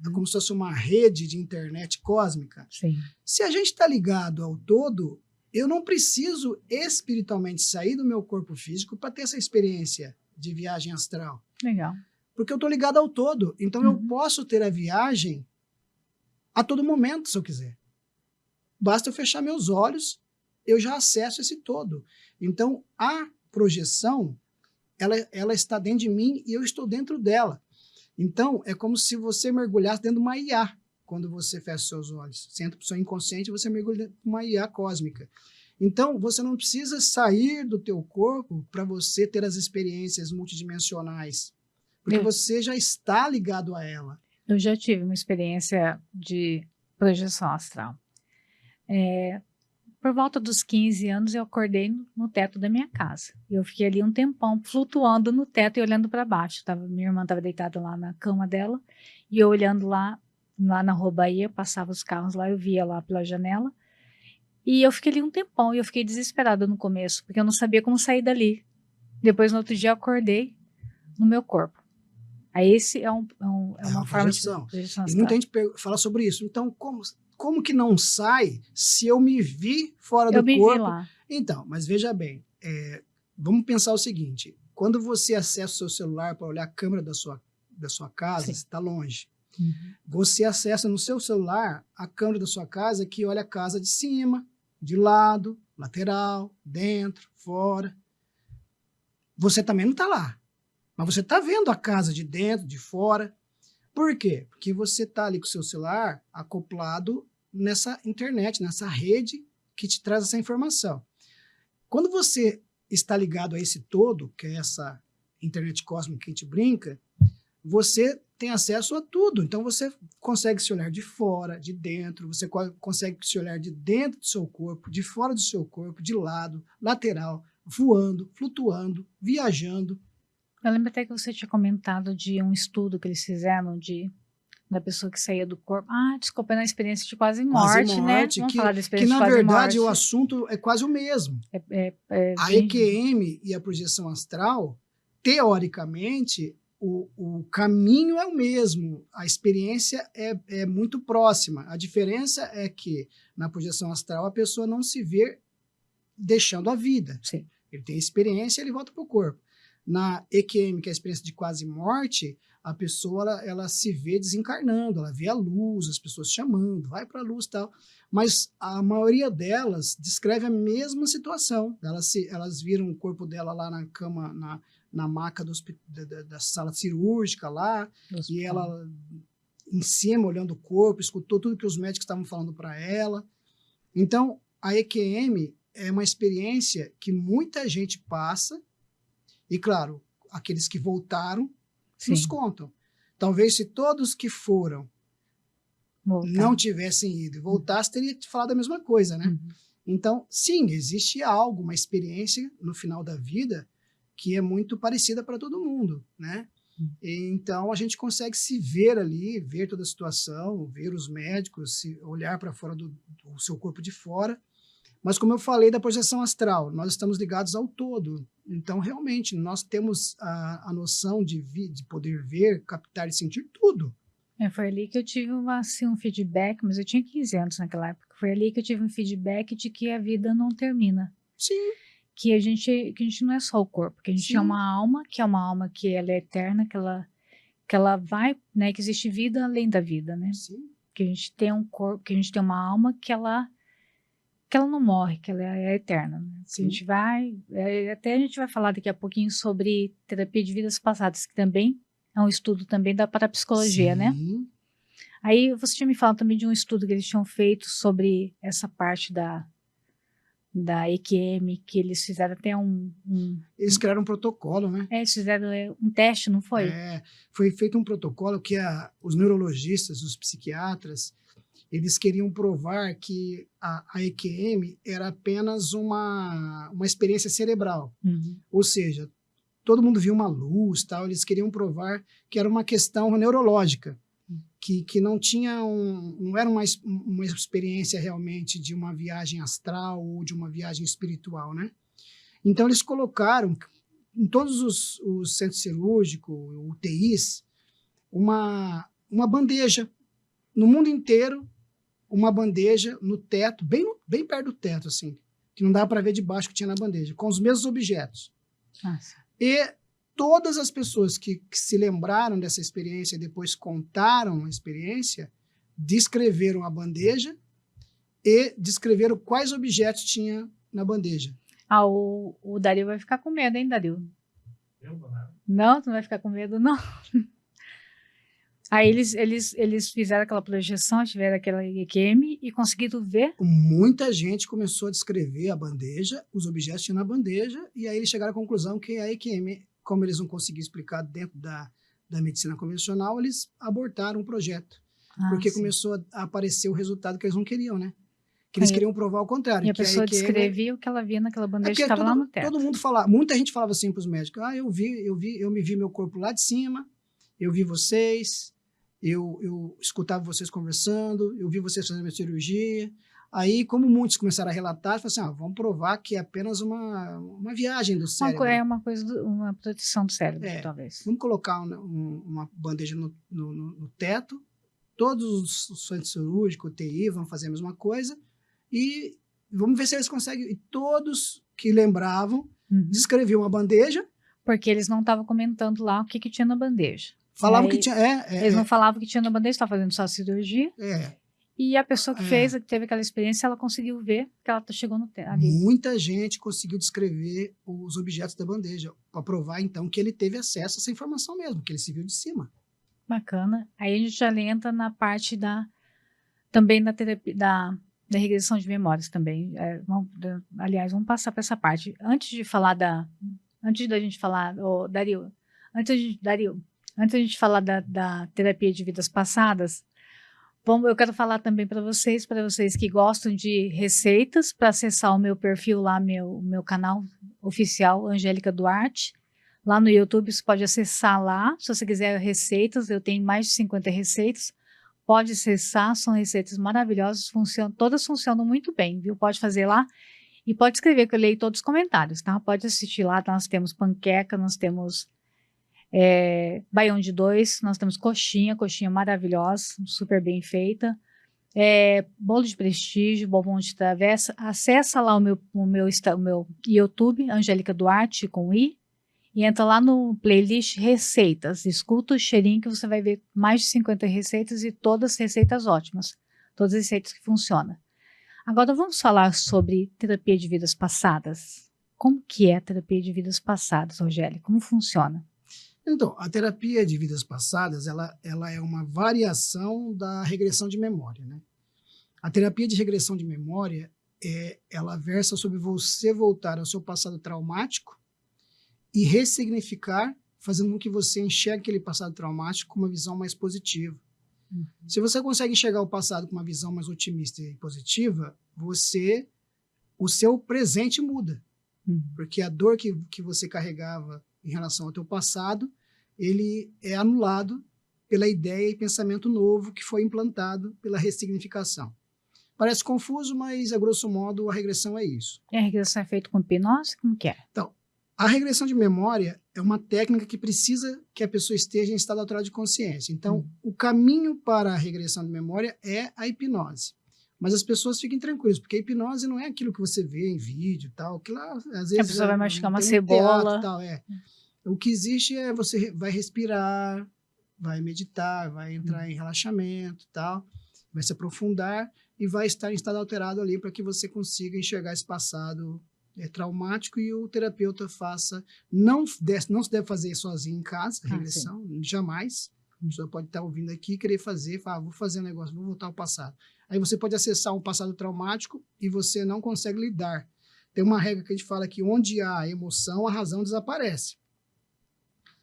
É como se fosse uma rede de internet cósmica. Sim. Se a gente está ligado ao todo, eu não preciso espiritualmente sair do meu corpo físico para ter essa experiência de viagem astral. Legal. Porque eu estou ligado ao todo. Então eu posso ter a viagem a todo momento, se eu quiser. Basta eu fechar meus olhos, eu já acesso esse todo. Então a projeção, ela está dentro de mim e eu estou dentro dela. Então, é como se você mergulhasse dentro de uma IA, quando você fecha seus olhos. Você entra para o seu inconsciente e você mergulha dentro de uma IA cósmica. Então, você não precisa sair do teu corpo para você ter as experiências multidimensionais, porque você já está ligado a ela. Eu já tive uma experiência de projeção astral. Por volta dos 15 anos, eu acordei no teto da minha casa. Eu fiquei ali um tempão flutuando no teto e olhando para baixo. Minha irmã estava deitada lá na cama dela e eu olhando lá na Rua Bahia, passava os carros lá, eu via lá pela janela. E eu fiquei ali um tempão e eu fiquei desesperada no começo, porque eu não sabia como sair dali. Depois, no outro dia, eu acordei no meu corpo. Aí esse é uma forma de projeção astral. E muita gente fala sobre isso. Então, como que não sai se eu me vi fora do corpo? Eu me vi lá. Então, mas veja bem, vamos pensar o seguinte, quando você acessa o seu celular para olhar a câmera da sua casa, você está longe. Você acessa no seu celular a câmera da sua casa que olha a casa de cima, de lado, lateral, dentro, fora. Você também não está lá, mas você está vendo a casa de dentro, de fora. Por quê? Porque você está ali com o seu celular acoplado nessa internet, nessa rede que te traz essa informação. Quando você está ligado a esse todo, que é essa internet cósmica que a gente brinca, você tem acesso a tudo. Então você consegue se olhar de fora, de dentro, você consegue se olhar de dentro do seu corpo, de fora do seu corpo, de lado, lateral, voando, flutuando, viajando. Eu lembro até que você tinha comentado de um estudo que eles fizeram da pessoa que saía do corpo. Ah, desculpa, na experiência de quase morte, né? Vamos falar da Que experiência na de quase verdade morte. o assunto é quase o mesmo. A bem- EQM e a projeção astral, teoricamente, o caminho é o mesmo, a experiência é muito próxima. A diferença é que na projeção astral a pessoa não se vê deixando a vida. Sim. Ele tem experiência e ele volta para o corpo. Na EQM, que é a experiência de quase morte, a pessoa ela se vê desencarnando, ela vê a luz, as pessoas chamando, vai para a luz e tal. Mas a maioria delas descreve a mesma situação. Elas viram o corpo dela lá na cama, na maca da sala cirúrgica lá, e ela em cima, olhando o corpo, escutou tudo que os médicos estavam falando para ela. Então, a EQM é uma experiência que muita gente passa, e claro, aqueles que voltaram nos contam. Talvez se todos que foram não tivessem ido e voltassem, teria falado a mesma coisa, né? Uhum. Então, sim, existe algo, uma experiência no final da vida que é muito parecida para todo mundo, né? Então, a gente consegue se ver ali, ver toda a situação, ver os médicos, olhar para fora do seu corpo de fora. Mas, como eu falei da projeção astral, nós estamos ligados ao todo. Então, realmente, nós temos a noção de poder ver, captar e sentir tudo. Foi ali que eu tive um feedback, mas eu tinha 15 anos naquela época. Foi ali que eu tive um feedback de que a vida não termina. Sim. Que a gente não é só o corpo, que a gente é uma alma, que ela é eterna, que ela vai, né, que existe vida além da vida, né? Sim. Que a gente tem um corpo, que a gente tem uma alma que ela não morre, que ela é eterna. Né? A gente até a gente vai falar daqui a pouquinho sobre terapia de vidas passadas, que também é um estudo também da parapsicologia, né? Aí você tinha me falado também de um estudo que eles tinham feito sobre essa parte da EQM, que eles fizeram até Eles criaram um protocolo, né? Eles fizeram um teste, não foi? Foi feito um protocolo que os neurologistas, os psiquiatras, eles queriam provar que a EQM era apenas uma experiência cerebral. Uhum. Ou seja, todo mundo viu uma luz, tal, eles queriam provar que era uma questão neurológica, que não tinha não era uma experiência realmente de uma viagem astral ou de uma viagem espiritual, né? Então eles colocaram em todos os centros cirúrgicos, UTIs, uma bandeja no mundo inteiro, uma bandeja no teto, bem perto do teto, assim, que não dava para ver debaixo que tinha na bandeja, com os mesmos objetos. Nossa. E todas as pessoas que se lembraram dessa experiência e depois contaram a experiência, descreveram a bandeja e descreveram quais objetos tinha na bandeja. O Dario vai ficar com medo, hein, Dario? Não, tu não vai ficar com medo, não? Aí eles fizeram aquela projeção, tiveram aquela EQM e conseguiram ver? Muita gente começou a descrever a bandeja, os objetos tinham na bandeja, e aí eles chegaram à conclusão que a EQM, como eles não conseguiam explicar dentro da medicina convencional, eles abortaram o projeto. Porque sim, começou a aparecer o resultado que eles não queriam, né? Que eles queriam provar o contrário. E a pessoa descrevia o que ela via naquela bandeja que estava lá no teto. Todo mundo falava, muita gente falava assim para os médicos, eu me vi meu corpo lá de cima, eu vi vocês, eu escutava vocês conversando, eu vi vocês fazendo a cirurgia. Aí, como muitos começaram a relatar, falaram assim, vamos provar que é apenas uma viagem do cérebro. É uma coisa, uma proteção do cérebro, talvez. Vamos colocar uma bandeja no teto, todos os centros cirúrgicos, UTI, vão fazer a mesma coisa, e vamos ver se eles conseguem. E todos que lembravam, descreviam a bandeja. Porque eles não estavam comentando lá o que tinha na bandeja. Falavam que tinha... eles não falavam que tinha na bandeja, estavam fazendo só a cirurgia. E a pessoa que fez, que teve aquela experiência, ela conseguiu ver que ela chegou no teto. Muita gente conseguiu descrever os objetos da bandeja, para provar, então, que ele teve acesso a essa informação mesmo, que ele se viu de cima. Bacana. Aí a gente já entra na parte da também na terapia da regressão de memórias também. Aliás, vamos passar para essa parte. Antes da gente falar, Dario, antes da gente falar da terapia de vidas passadas, eu quero falar também para vocês que gostam de receitas, para acessar o meu perfil lá, meu canal oficial, Angélica Duarte. Lá no YouTube, você pode acessar lá, se você quiser receitas, eu tenho mais de 50 receitas, pode acessar, são receitas maravilhosas, todas funcionam muito bem, viu? Pode fazer lá e pode escrever, que eu leio todos os comentários, tá? Pode assistir lá, nós temos panqueca, nós temos baião de 2, nós temos coxinha maravilhosa, super bem feita, bolo de prestígio, bombom de travessa. Acessa lá o meu YouTube, Angélica Duarte, com I, e entra lá no playlist receitas, escuta o cheirinho que você vai ver mais de 50 receitas e todas receitas ótimas, todas receitas que funcionam. Agora vamos falar sobre terapia de vidas passadas. Como que é a terapia de vidas passadas, Rogério? Como funciona? Então, a terapia de vidas passadas, ela é uma variação da regressão de memória, né? A terapia de regressão de memória, ela versa sobre você voltar ao seu passado traumático e ressignificar, fazendo com que você enxergue aquele passado traumático com uma visão mais positiva. Uhum. Se você consegue enxergar o passado com uma visão mais otimista e positiva, o seu presente muda. Uhum. Porque a dor que você carregava em relação ao teu passado, ele é anulado pela ideia e pensamento novo que foi implantado pela ressignificação. Parece confuso, mas, a grosso modo, a regressão é isso. E a regressão é feita com hipnose? Como que é? Então, a regressão de memória é uma técnica que precisa que a pessoa esteja em estado alterado de consciência. Então, o caminho para a regressão de memória é a hipnose. Mas as pessoas fiquem tranquilas, porque a hipnose não é aquilo que você vê em vídeo e tal, que lá, às vezes... A pessoa vai machucar uma cebola. Tal, O que existe é você vai respirar, vai meditar, vai entrar em relaxamento e tal, vai se aprofundar e vai estar em estado alterado ali para que você consiga enxergar esse passado traumático e o terapeuta faça. Não se deve fazer sozinho em casa, a regressão, jamais. A pessoa pode estar ouvindo aqui e querer fazer, falar, vou fazer um negócio, vou voltar ao passado. Aí você pode acessar um passado traumático e você não consegue lidar. Tem uma regra que a gente fala que onde há emoção, a razão desaparece.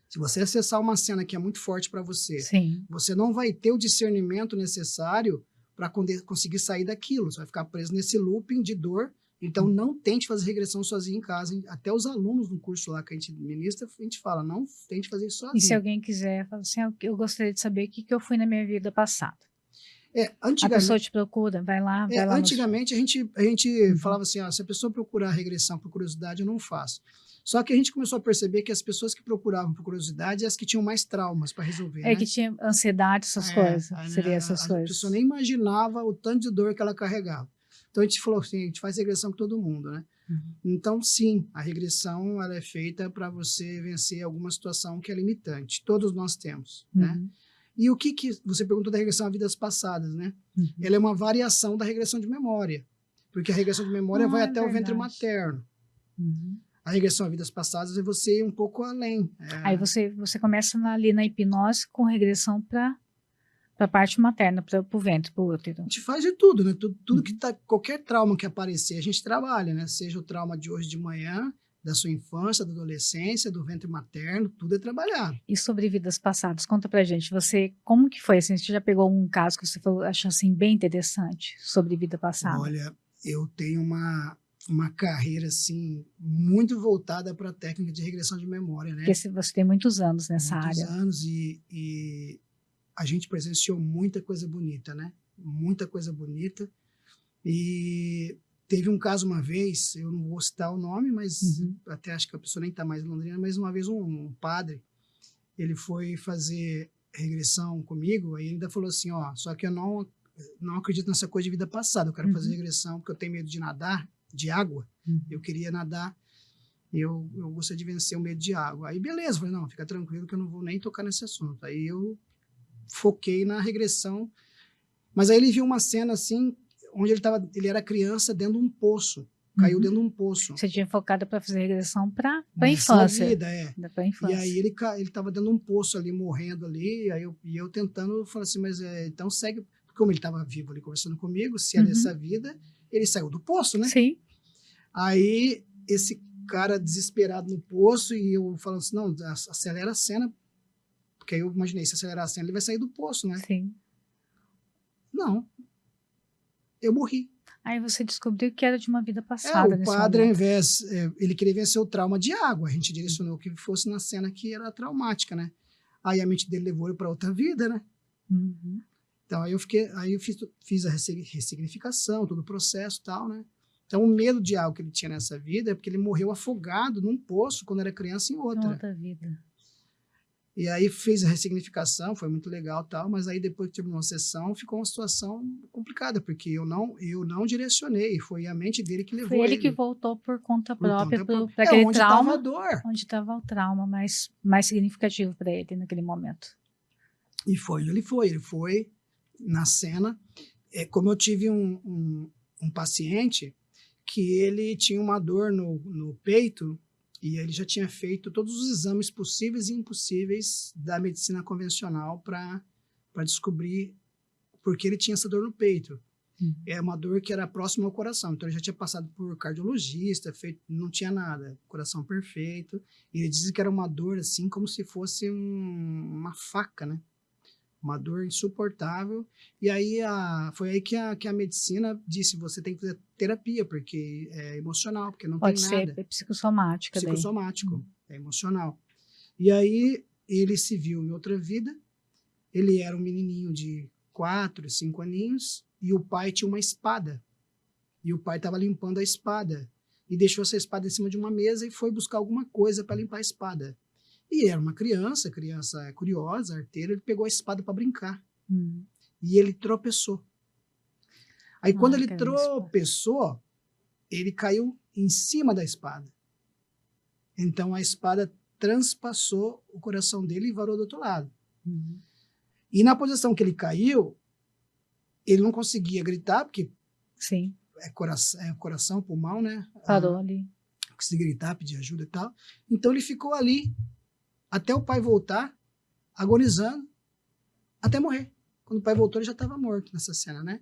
Se você acessar uma cena que é muito forte para você, Sim. Você não vai ter o discernimento necessário para conseguir sair daquilo. Você vai ficar preso nesse looping de dor. Então, não tente fazer regressão sozinho em casa. Até os alunos no curso lá que a gente ministra, a gente fala, não tente fazer isso sozinho. E se alguém quiser, fala assim, eu gostaria de saber o que eu fui na minha vida passada. A pessoa te procura, vai lá. Antigamente, a gente falava assim, se a pessoa procurar regressão por curiosidade, eu não faço. Só que a gente começou a perceber que as pessoas que procuravam por curiosidade, as que tinham mais traumas para resolver. Que tinha ansiedade, essas coisas. Seria essas coisas. A pessoa nem imaginava o tanto de dor que ela carregava. Então a gente falou assim, a gente faz regressão com todo mundo, né? Uhum. Então, sim, a regressão ela é feita para você vencer alguma situação que é limitante. Todos nós temos, né? E o que você perguntou da regressão a vidas passadas, né? Uhum. Ela é uma variação da regressão de memória, porque a regressão de memória vai até o ventre materno. Uhum. A regressão a vidas passadas é você ir um pouco além. Aí você começa ali na hipnose com regressão para a parte materna, para o ventre, para o útero. A gente faz de tudo, né? Tudo que tá, qualquer trauma que aparecer, a gente trabalha, né? Seja o trauma de hoje de manhã, da sua infância, da adolescência, do ventre materno, tudo é trabalhado. E sobre vidas passadas, conta pra gente, como que foi? Assim, você já pegou um caso que você achou assim, bem interessante sobre vida passada? Olha, eu tenho uma carreira assim, muito voltada para a técnica de regressão de memória, né? Porque você tem muitos anos nessa área. Muitos anos e a gente presenciou muita coisa bonita, né? Muita coisa bonita. E teve um caso uma vez, eu não vou citar o nome, mas até acho que a pessoa nem está mais em Londrina, mas uma vez um padre, ele foi fazer regressão comigo, aí ele ainda falou assim, só que eu não acredito nessa coisa de vida passada, eu quero fazer regressão porque eu tenho medo de nadar, de água, eu queria nadar, eu gostaria de vencer o medo de água. Aí beleza, eu falei, não, fica tranquilo que eu não vou nem tocar nesse assunto. Aí eu foquei na regressão, mas aí ele viu uma cena assim, onde ele era criança dentro de um poço, caiu dentro de um poço. Você tinha focado para fazer regressão para a infância. Vida, pra infância. E aí ele estava dentro de um poço ali, morrendo ali, e eu tentando, falei assim, mas então segue, porque como ele estava vivo ali conversando comigo, se é dessa vida, ele saiu do poço, né? Sim. Aí, esse cara desesperado no poço, e eu falando assim, não, acelera a cena, porque aí eu imaginei, se acelerar a cena, ele vai sair do poço, né? Sim. Não, eu morri. Aí você descobriu que era de uma vida É, passada o nesse padre, ao momento. invés, ele queria vencer o trauma de água, a gente direcionou que fosse na cena que era traumática, né? Aí a mente dele levou ele para outra vida, né? Uhum. Então aí eu fiz a ressignificação, todo o processo e tal, né? Então o medo de algo que ele tinha nessa vida é porque ele morreu afogado num poço quando era criança em outra. Outra vida. E aí fez a ressignificação, foi muito legal e tal, mas aí depois que terminou a sessão, ficou uma situação complicada, porque eu não direcionei, foi a mente dele que levou Foi ele que ele. voltou por conta Por própria conta própria. para É aquele onde estava a trauma, dor. onde estava o trauma mais significativo para ele naquele momento. E foi onde ele foi na cena. Como eu tive um paciente que ele tinha uma dor no peito, e ele já tinha feito todos os exames possíveis e impossíveis da medicina convencional para descobrir por que ele tinha essa dor no peito. É uma dor que era próxima ao coração. Então, ele já tinha passado por cardiologista, não tinha nada, coração perfeito. E ele dizia que era uma dor assim, como se fosse uma faca, né? Uma dor insuportável. E aí foi aí que a medicina disse: você tem que fazer terapia, porque é emocional, porque não Pode tem ser nada. psicossomática daí. Psicossomático, é emocional. E aí ele se viu em outra vida. Ele era um menininho de 4, 5 aninhos, e o pai tinha uma espada. E o pai estava limpando a espada. E deixou essa espada em cima de uma mesa e foi buscar alguma coisa para limpar a espada. E era uma criança é curiosa, arteira, ele pegou a espada para brincar. E ele tropeçou. Aí quando ele tropeçou, ele caiu em cima da espada. Então a espada transpassou o coração dele e varou do outro lado. E na posição que ele caiu, ele não conseguia gritar, porque Sim. é coração, pulmão, né? Parou ali. Não conseguia gritar, pedir ajuda e tal. Então ele ficou ali até o pai voltar, agonizando, até morrer. Quando o pai voltou, ele já estava morto nessa cena, né?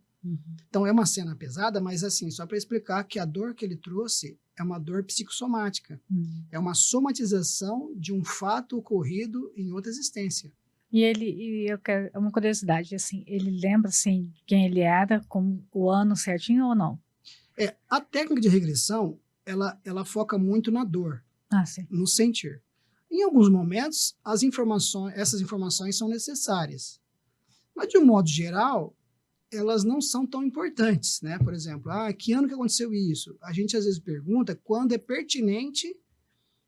Então é uma cena pesada, mas assim, só para explicar que a dor que ele trouxe é uma dor psicossomática. É uma somatização de um fato ocorrido em outra existência. E eu quero uma curiosidade, assim, ele lembra assim quem ele era, com o ano certinho ou não? A técnica de regressão, ela foca muito na dor, no sentir. Em alguns momentos, essas informações são necessárias. Mas, de um modo geral, elas não são tão importantes, né? Por exemplo, que ano que aconteceu isso? A gente, às vezes, pergunta quando é pertinente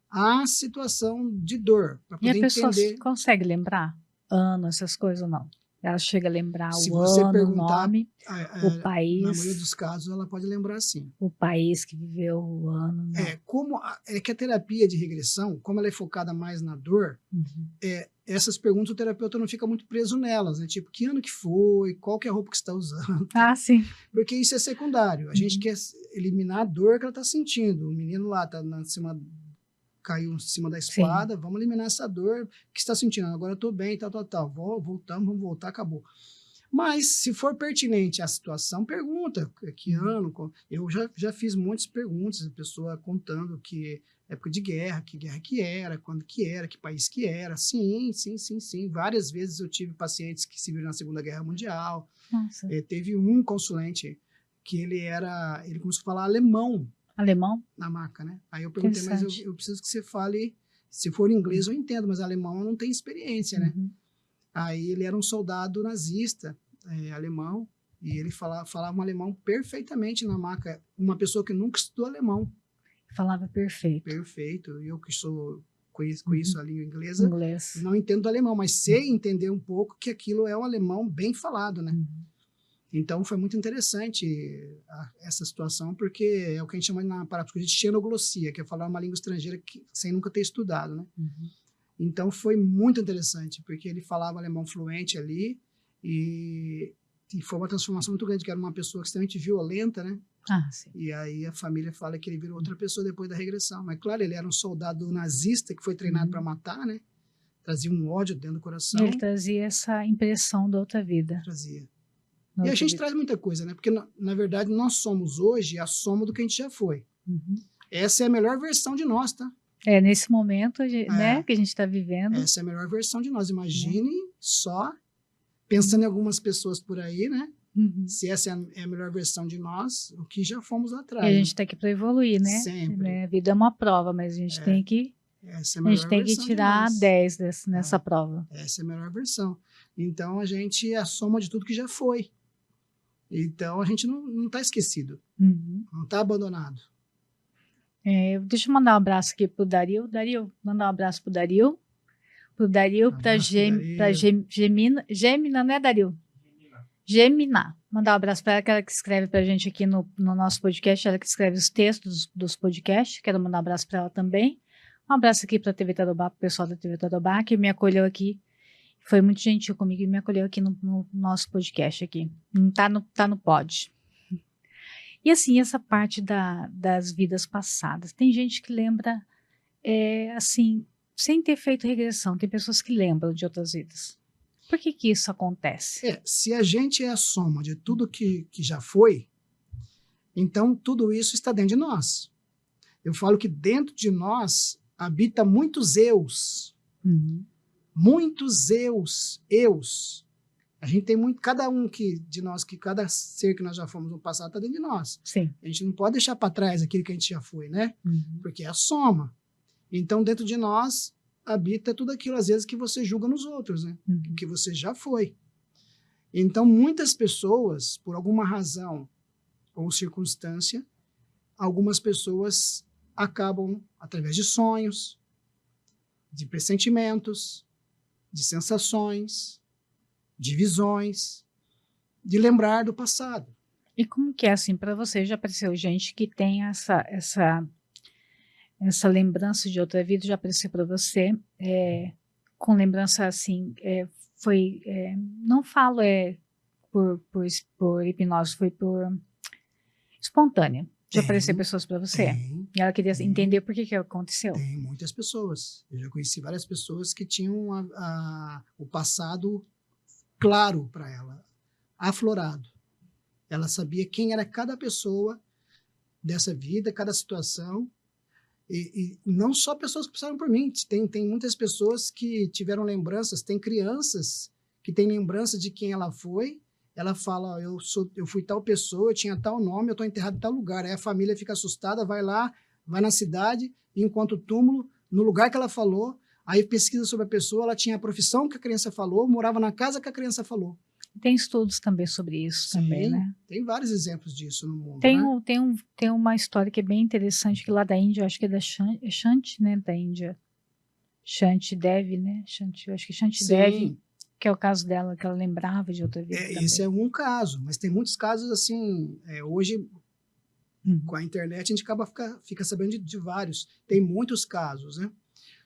à situação de dor, para poder E a pessoa entender. consegue lembrar ano, essas coisas ou não? Ela chega a lembrar Se o você ano, o perguntar, nome, o na maioria país, dos casos, ela pode lembrar sim. o país que viveu o ano, não. É que a terapia de regressão, como ela é focada mais na dor, essas perguntas o terapeuta não fica muito preso nelas, né? Tipo, que ano que foi, qual que é a roupa que você está usando. Sim. Porque isso é secundário. A gente quer eliminar a dor que ela está sentindo. O menino lá caiu em cima da espada, vamos eliminar essa dor que está sentindo. Agora eu estou bem, tal. Vamos voltar, acabou. Mas, se for pertinente à situação, pergunta que ano. Eu já fiz muitas perguntas, a pessoa contando que época de guerra que era, quando que era, que país que era. Sim. Várias vezes eu tive pacientes que se viram na Segunda Guerra Mundial. Nossa. Teve um consulente que ele começou a falar alemão. Alemão? Na maca, né? Aí eu perguntei, mas eu preciso que você fale, se for inglês eu entendo, mas alemão eu não tenho experiência, né? Aí ele era um soldado nazista, alemão, e ele falava um alemão perfeitamente na maca, uma pessoa que nunca estudou alemão. Falava perfeito. Perfeito, eu que conheço a língua inglesa, não entendo alemão, mas sei entender um pouco que aquilo é um alemão bem falado, né? Então, foi muito interessante essa situação, porque é o que a gente chama na parapsicologia de xenoglossia, que é falar uma língua estrangeira sem nunca ter estudado, né? Então, foi muito interessante, porque ele falava alemão fluente ali, e foi uma transformação muito grande, que era uma pessoa extremamente violenta, né? Sim. E aí a família fala que ele virou outra pessoa depois da regressão. Mas, claro, ele era um soldado nazista que foi treinado para matar, né? Trazia um ódio dentro do coração. E ele trazia essa impressão da outra vida. Trazia. na E a outra gente vida. traz muita coisa, né? Porque, na verdade, nós somos hoje a soma do que a gente já foi. Uhum. Essa é a melhor versão de nós, tá? Nesse momento, né, É, que a gente está vivendo, essa é a melhor versão de nós. né? Imagine só, pensando em algumas pessoas por aí, né? Uhum. Se essa é a melhor versão de nós, o que já fomos lá E a atrás, gente né? está aqui para evoluir, né? Sempre. A vida é uma prova, mas a gente tem que, Essa é a a gente melhor tem que versão de tirar nós. 10 nessa prova. Essa é a melhor versão. Então, a gente é a soma de tudo que já foi. Então, a gente não está esquecido. Uhum. Não está abandonado. Deixa eu mandar um abraço aqui pro Dario. Dario, mandar um abraço pro Dario. Pro Dario, pra Abraço pro Dario. Gemina, né, Dario? Gemina. Mandar um abraço para ela, que ela que escreve pra gente aqui no nosso podcast, ela que escreve os textos dos podcasts. Quero mandar um abraço para ela também. Um abraço aqui para a TV Tarobá, pro pessoal da TV Tarobá, que me acolheu aqui. Foi muito gentil comigo e me acolheu aqui no nosso podcast aqui. Não tá no pod. E assim, essa parte das vidas passadas. Tem gente que lembra, assim, sem ter feito regressão. Tem pessoas que lembram de outras vidas. Por que que isso acontece? Se a gente é a soma de tudo que já foi, então tudo isso está dentro de nós. Eu falo que dentro de nós habita muitos eus. Uhum. Muitos eus. A gente tem muito, cada um de nós, cada ser que nós já fomos no passado está dentro de nós. Sim. A gente não pode deixar para trás aquilo que a gente já foi, né? Uhum. Porque é a soma. Então, dentro de nós habita tudo aquilo, às vezes, que você julga nos outros, né? Uhum. Que você já foi. Então, muitas pessoas, por alguma razão ou circunstância, algumas pessoas acabam, através de sonhos, de pressentimentos, de sensações, de visões, de lembrar do passado. E como que é assim para você? Já apareceu gente que tem essa lembrança de outra vida? Já apareceu para você com lembrança assim? Não falo por hipnose, foi por espontânea. Já apareceu pessoas para você? E ela queria entender por que aconteceu? Tem muitas pessoas. Eu já conheci várias pessoas que tinham o passado claro para ela, aflorado. Ela sabia quem era cada pessoa dessa vida, cada situação. E não só pessoas que passaram por mim. Tem muitas pessoas que tiveram lembranças. Tem crianças que têm lembrança de quem ela foi. Ela fala, eu fui tal pessoa, eu tinha tal nome, eu estou enterrado em tal lugar. Aí a família fica assustada, vai lá, vai na cidade, e encontra o túmulo no lugar que ela falou. Aí pesquisa sobre a pessoa, ela tinha a profissão que a criança falou, morava na casa que a criança falou. Tem estudos também sobre isso. Sim, também, né? Tem vários exemplos disso no mundo, tem uma história que é bem interessante, que lá da Índia, eu acho que é da Shanti, né, da Índia. Shanti Devi, né? Eu acho que Shanti Devi, que é o caso dela, que ela lembrava de outra vida também. Esse é um caso, mas tem muitos casos assim, hoje, com a internet, a gente fica sabendo de vários. Tem muitos casos, né?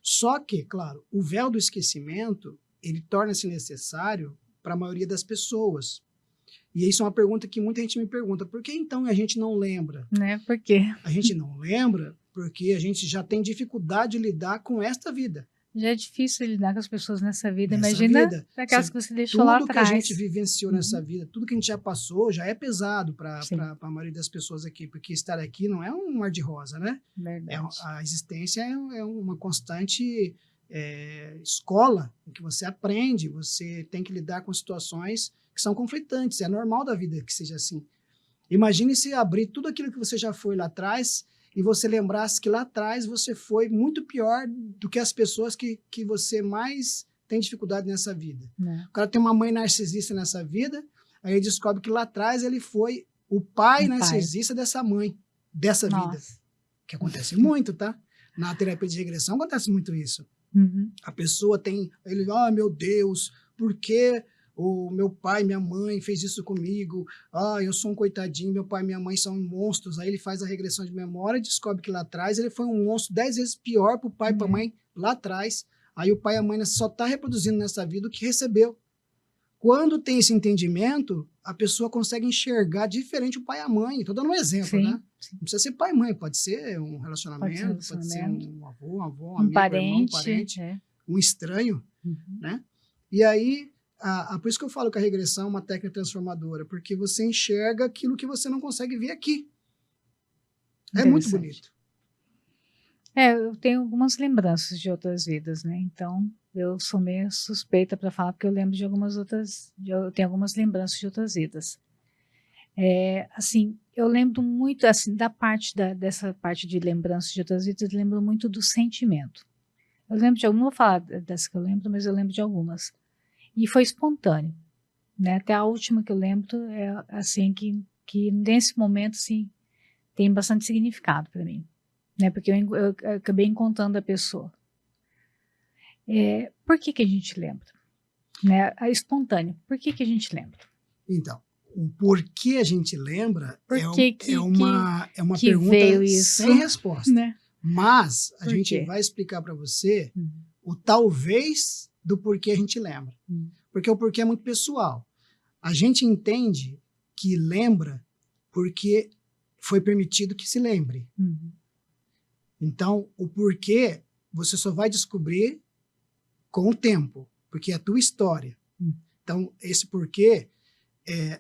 Só que, claro, o véu do esquecimento, ele torna-se necessário para a maioria das pessoas. E isso é uma pergunta que muita gente me pergunta, por que então a gente não lembra? Né? Por quê? A gente não lembra porque a gente já tem dificuldade de lidar com esta vida. Já é difícil lidar com as pessoas nessa vida. Imagina aquelas que você deixou lá atrás. Tudo que a gente vivenciou nessa vida, tudo que a gente já passou, já é pesado para a maioria das pessoas aqui, porque estar aqui não é um mar de rosa, né? Verdade. A existência é uma constante escola em que você aprende, você tem que lidar com situações que são conflitantes. É normal da vida que seja assim. Imagine se abrir tudo aquilo que você já foi lá atrás e você lembrasse que lá atrás você foi muito pior do que as pessoas que você mais tem dificuldade nessa vida. O cara tem uma mãe narcisista nessa vida, aí ele descobre que lá atrás ele foi o pai narcisista dessa mãe, dessa vida. Que acontece muito, tá? Na terapia de regressão acontece muito isso. A pessoa tem... meu Deus, por que o meu pai e minha mãe fez isso comigo? Eu sou um coitadinho, meu pai e minha mãe são monstros. Aí ele faz a regressão de memória e descobre que lá atrás ele foi um monstro 10 vezes pior para o pai e para a mãe lá atrás. Aí o pai e a mãe só está reproduzindo nessa vida o que recebeu. Quando tem esse entendimento, a pessoa consegue enxergar diferente o pai e a mãe. Estou dando um exemplo, né? Sim. Não precisa ser pai e mãe, pode ser um relacionamento, pode ser um avô, um amigo, parente, irmão, um parente, um estranho, né? E aí Por isso que eu falo que a regressão é uma técnica transformadora, porque você enxerga aquilo que você não consegue ver aqui. É muito bonito. Eu tenho algumas lembranças de outras vidas, né? Então, eu sou meio suspeita para falar, porque eu lembro de algumas outras, eu tenho algumas lembranças de outras vidas. Assim, eu lembro muito, assim, dessa parte de lembranças de outras vidas, eu lembro muito do sentimento. Eu lembro de algumas, não vou falar das que eu lembro, mas eu lembro de algumas. E foi espontâneo, né? Até a última que eu lembro é, assim, que nesse momento, assim, tem bastante significado para mim, né? Porque eu acabei encontrando a pessoa. Por que a gente lembra? Né? É espontâneo. Por que a gente lembra? Então, o porquê a gente lembra é uma que pergunta veio isso, sem resposta. Né? Mas a gente vai explicar para você o talvez do porquê a gente lembra. Porque o porquê é muito pessoal. A gente entende que lembra porque foi permitido que se lembre. Então, o porquê você só vai descobrir com o tempo, porque é a tua história. Então, esse porquê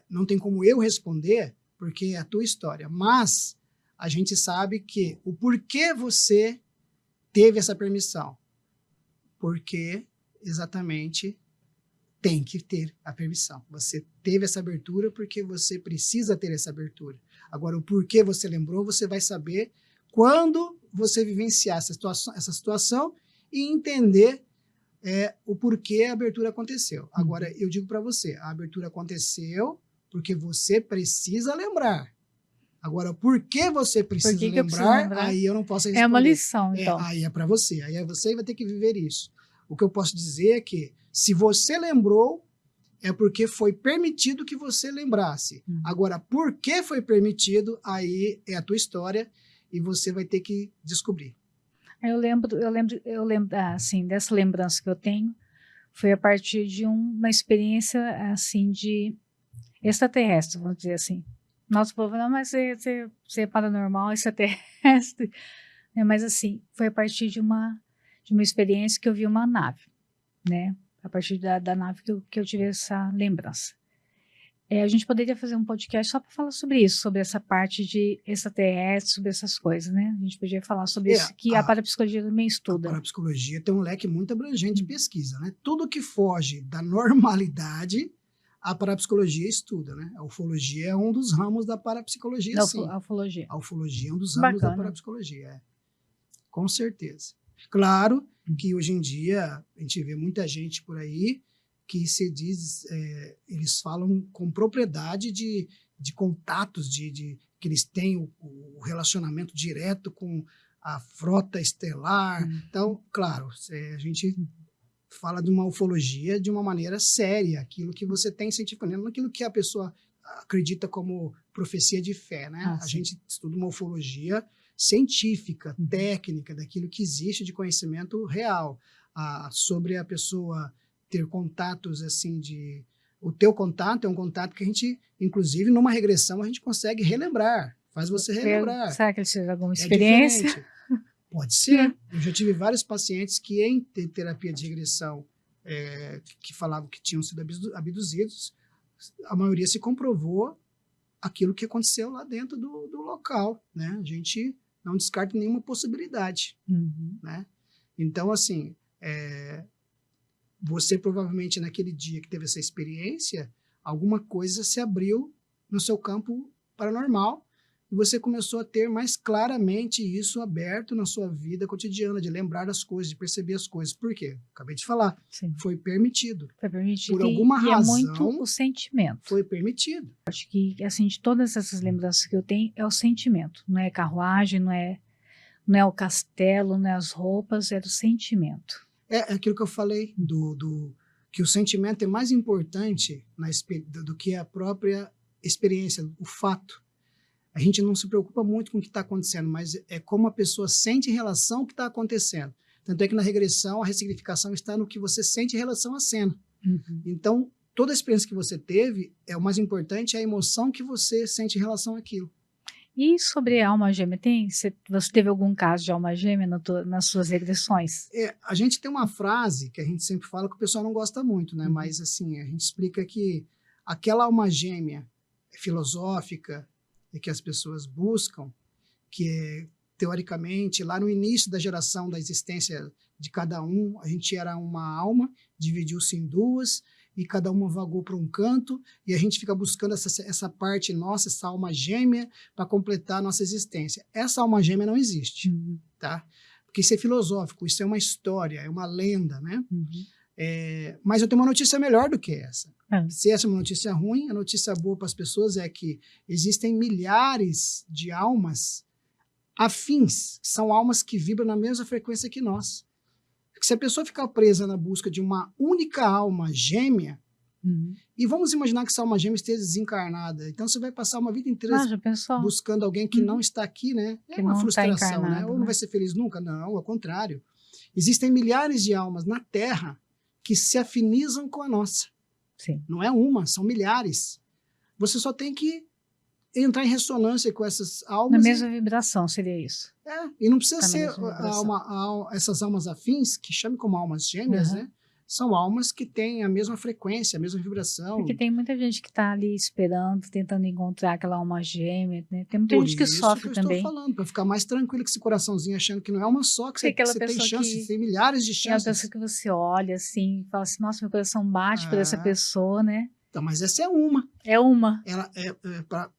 não tem como eu responder, porque é a tua história. Mas a gente sabe que o porquê você teve essa permissão. Porque exatamente tem que ter a permissão. Você teve essa abertura porque você precisa ter essa abertura. Agora, o porquê você lembrou, você vai saber quando você vivenciar essa situação e entender o porquê a abertura aconteceu. Agora, eu digo para você, a abertura aconteceu porque você precisa lembrar. Agora, por que você precisa lembrar, aí eu não posso responder. É uma lição, então. Aí é para você. Aí você vai ter que viver isso. O que eu posso dizer é que, se você lembrou, é porque foi permitido que você lembrasse. Agora, por que foi permitido, aí é a tua história e você vai ter que descobrir. Eu lembro, assim, dessa lembrança que eu tenho, foi a partir de uma experiência, assim, de extraterrestre, vamos dizer assim. Nosso povo, não, mas você é paranormal, extraterrestre. Mas, assim, foi a partir de uma experiência que eu vi uma nave, né? A partir da nave que eu tive essa lembrança. A gente poderia fazer um podcast só para falar sobre isso, sobre essa parte de extraterrestre, sobre essas coisas, né? A gente podia falar sobre isso, que a parapsicologia também estuda. A parapsicologia tem um leque muito abrangente de pesquisa, né? Tudo que foge da normalidade, a parapsicologia estuda, né? A ufologia é um dos ramos da parapsicologia, sim. A ufologia. A ufologia é um dos ramos da parapsicologia, com certeza. Claro que hoje em dia a gente vê muita gente por aí que se diz, eles falam com propriedade de contatos, que eles têm o relacionamento direto com a frota estelar. Então, claro, a gente fala de uma ufologia de uma maneira séria, aquilo que você tem cientificamente, não aquilo que a pessoa acredita como profecia de fé, né? A gente estuda uma ufologia científica, técnica, daquilo que existe de conhecimento real, sobre a pessoa ter contatos assim o teu contato é um contato que a gente, inclusive numa regressão, a gente consegue relembrar, faz você relembrar. Será que eles tiveram alguma experiência? Pode ser. Eu já tive vários pacientes que em terapia de regressão que falavam que tinham sido abduzidos, a maioria se comprovou aquilo que aconteceu lá dentro do local, né? A gente não descarta nenhuma possibilidade, né? Então, assim, você provavelmente naquele dia que teve essa experiência, alguma coisa se abriu no seu campo paranormal e você começou a ter mais claramente isso aberto na sua vida cotidiana, de lembrar das coisas, de perceber as coisas. Por quê? Acabei de falar. Sim. Foi permitido. Foi permitido. Por alguma razão. E é muito o sentimento. Foi permitido. Acho que, assim, de todas essas lembranças que eu tenho, é o sentimento. Não é carruagem, não é o castelo, não é as roupas, é o sentimento. É aquilo que eu falei, que o sentimento é mais importante do que a própria experiência, o fato. A gente não se preocupa muito com o que está acontecendo, mas é como a pessoa sente em relação ao que está acontecendo. Tanto é que na regressão, a ressignificação está no que você sente em relação à cena. Então, toda a experiência que você teve, o mais importante é a emoção que você sente em relação àquilo. E sobre alma gêmea, você teve algum caso de alma gêmea nas suas regressões? A gente tem uma frase que a gente sempre fala que o pessoal não gosta muito, né? Uhum. Mas assim, a gente explica que aquela alma gêmea filosófica e que as pessoas buscam, que é, teoricamente, lá no início da geração da existência de cada um, a gente era uma alma, dividiu-se em duas, e cada uma vagou para um canto, e a gente fica buscando essa parte nossa, essa alma gêmea, para completar a nossa existência. Essa alma gêmea não existe, tá? Porque isso é filosófico, isso é uma história, é uma lenda, né? Mas eu tenho uma notícia melhor do que essa. Se essa é uma notícia ruim, a notícia boa para as pessoas é que existem milhares de almas afins, que são almas que vibram na mesma frequência que nós. Se a pessoa ficar presa na busca de uma única alma gêmea, e vamos imaginar que essa alma gêmea esteja desencarnada, então você vai passar uma vida inteira buscando alguém que não está aqui, né? É uma frustração, né? Ou não vai ser feliz nunca? Não, ao contrário. Existem milhares de almas na Terra que se afinizam com a nossa. Sim. Não é uma, são milhares. Você só tem que entrar em ressonância com essas almas. Na mesma vibração, seria isso. E não precisa ser essas almas afins, que chame como almas gêmeas, né? São almas que têm a mesma frequência, a mesma vibração. Porque tem muita gente que está ali esperando, tentando encontrar aquela alma gêmea, né? Tem muita gente que sofre também. Estou falando, para ficar mais tranquilo com esse coraçãozinho, achando que não é uma só, que você tem chance, tem milhares de chances. É uma pessoa que você olha assim, e fala assim, nossa, meu coração bate por essa pessoa, né? Então, mas essa é uma. É uma.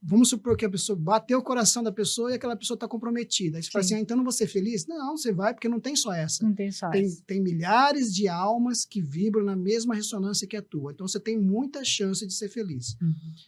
Vamos supor que a pessoa bateu o coração da pessoa e aquela pessoa está comprometida. Aí você fala assim, então não vou ser feliz? Não, você vai, porque não tem só essa. Não tem só essa. Tem milhares de almas que vibram na mesma ressonância que a tua. Então você tem muita chance de ser feliz.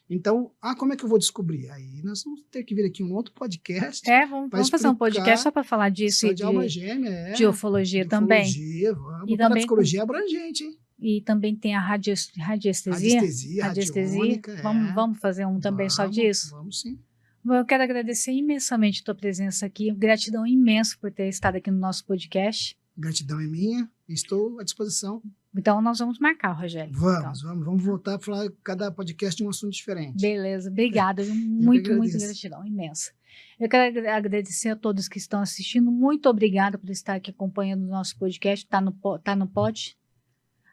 Então, como é que eu vou descrir? Aí nós vamos ter que vir aqui um outro podcast. Vamos fazer um podcast só para falar disso. De alma gêmea, de ufologia também. Vamos. E também psicologia abrangente, hein? E também tem a radiestesia. Radiônica. Vamos fazer um também só disso? Vamos sim. Eu quero agradecer imensamente a tua presença aqui. Gratidão imensa por ter estado aqui no nosso podcast. Gratidão é minha. Estou à disposição. Então, nós vamos marcar, Rogério. Vamos voltar a falar cada podcast de um assunto diferente. Beleza, obrigada. Muita gratidão imensa. Eu quero agradecer a todos que estão assistindo. Muito obrigada por estar aqui acompanhando o nosso podcast. Tá no pod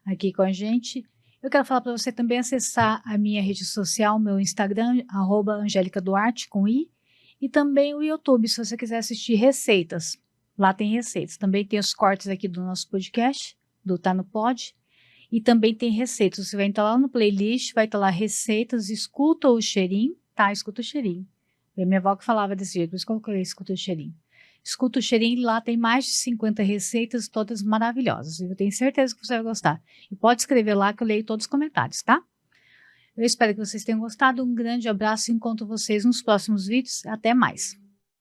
aqui com a gente. Eu quero falar para você também acessar a minha rede social, meu Instagram, @AngélicaDuarte, com I, e também o YouTube, se você quiser assistir receitas. Lá tem receitas. Também tem os cortes aqui do nosso podcast, do Tá no Pod, e também tem receitas. Você vai entrar lá no playlist, vai estar lá receitas, escuta o cheirinho, tá? Escuta o cheirinho. E minha avó que falava desse jeito, por isso que eu coloquei escuta o cheirinho. Escuta o cheirinho, lá tem mais de 50 receitas, todas maravilhosas. Eu tenho certeza que você vai gostar. E pode escrever lá que eu leio todos os comentários, tá? Eu espero que vocês tenham gostado. Um grande abraço e encontro vocês nos próximos vídeos. Até mais!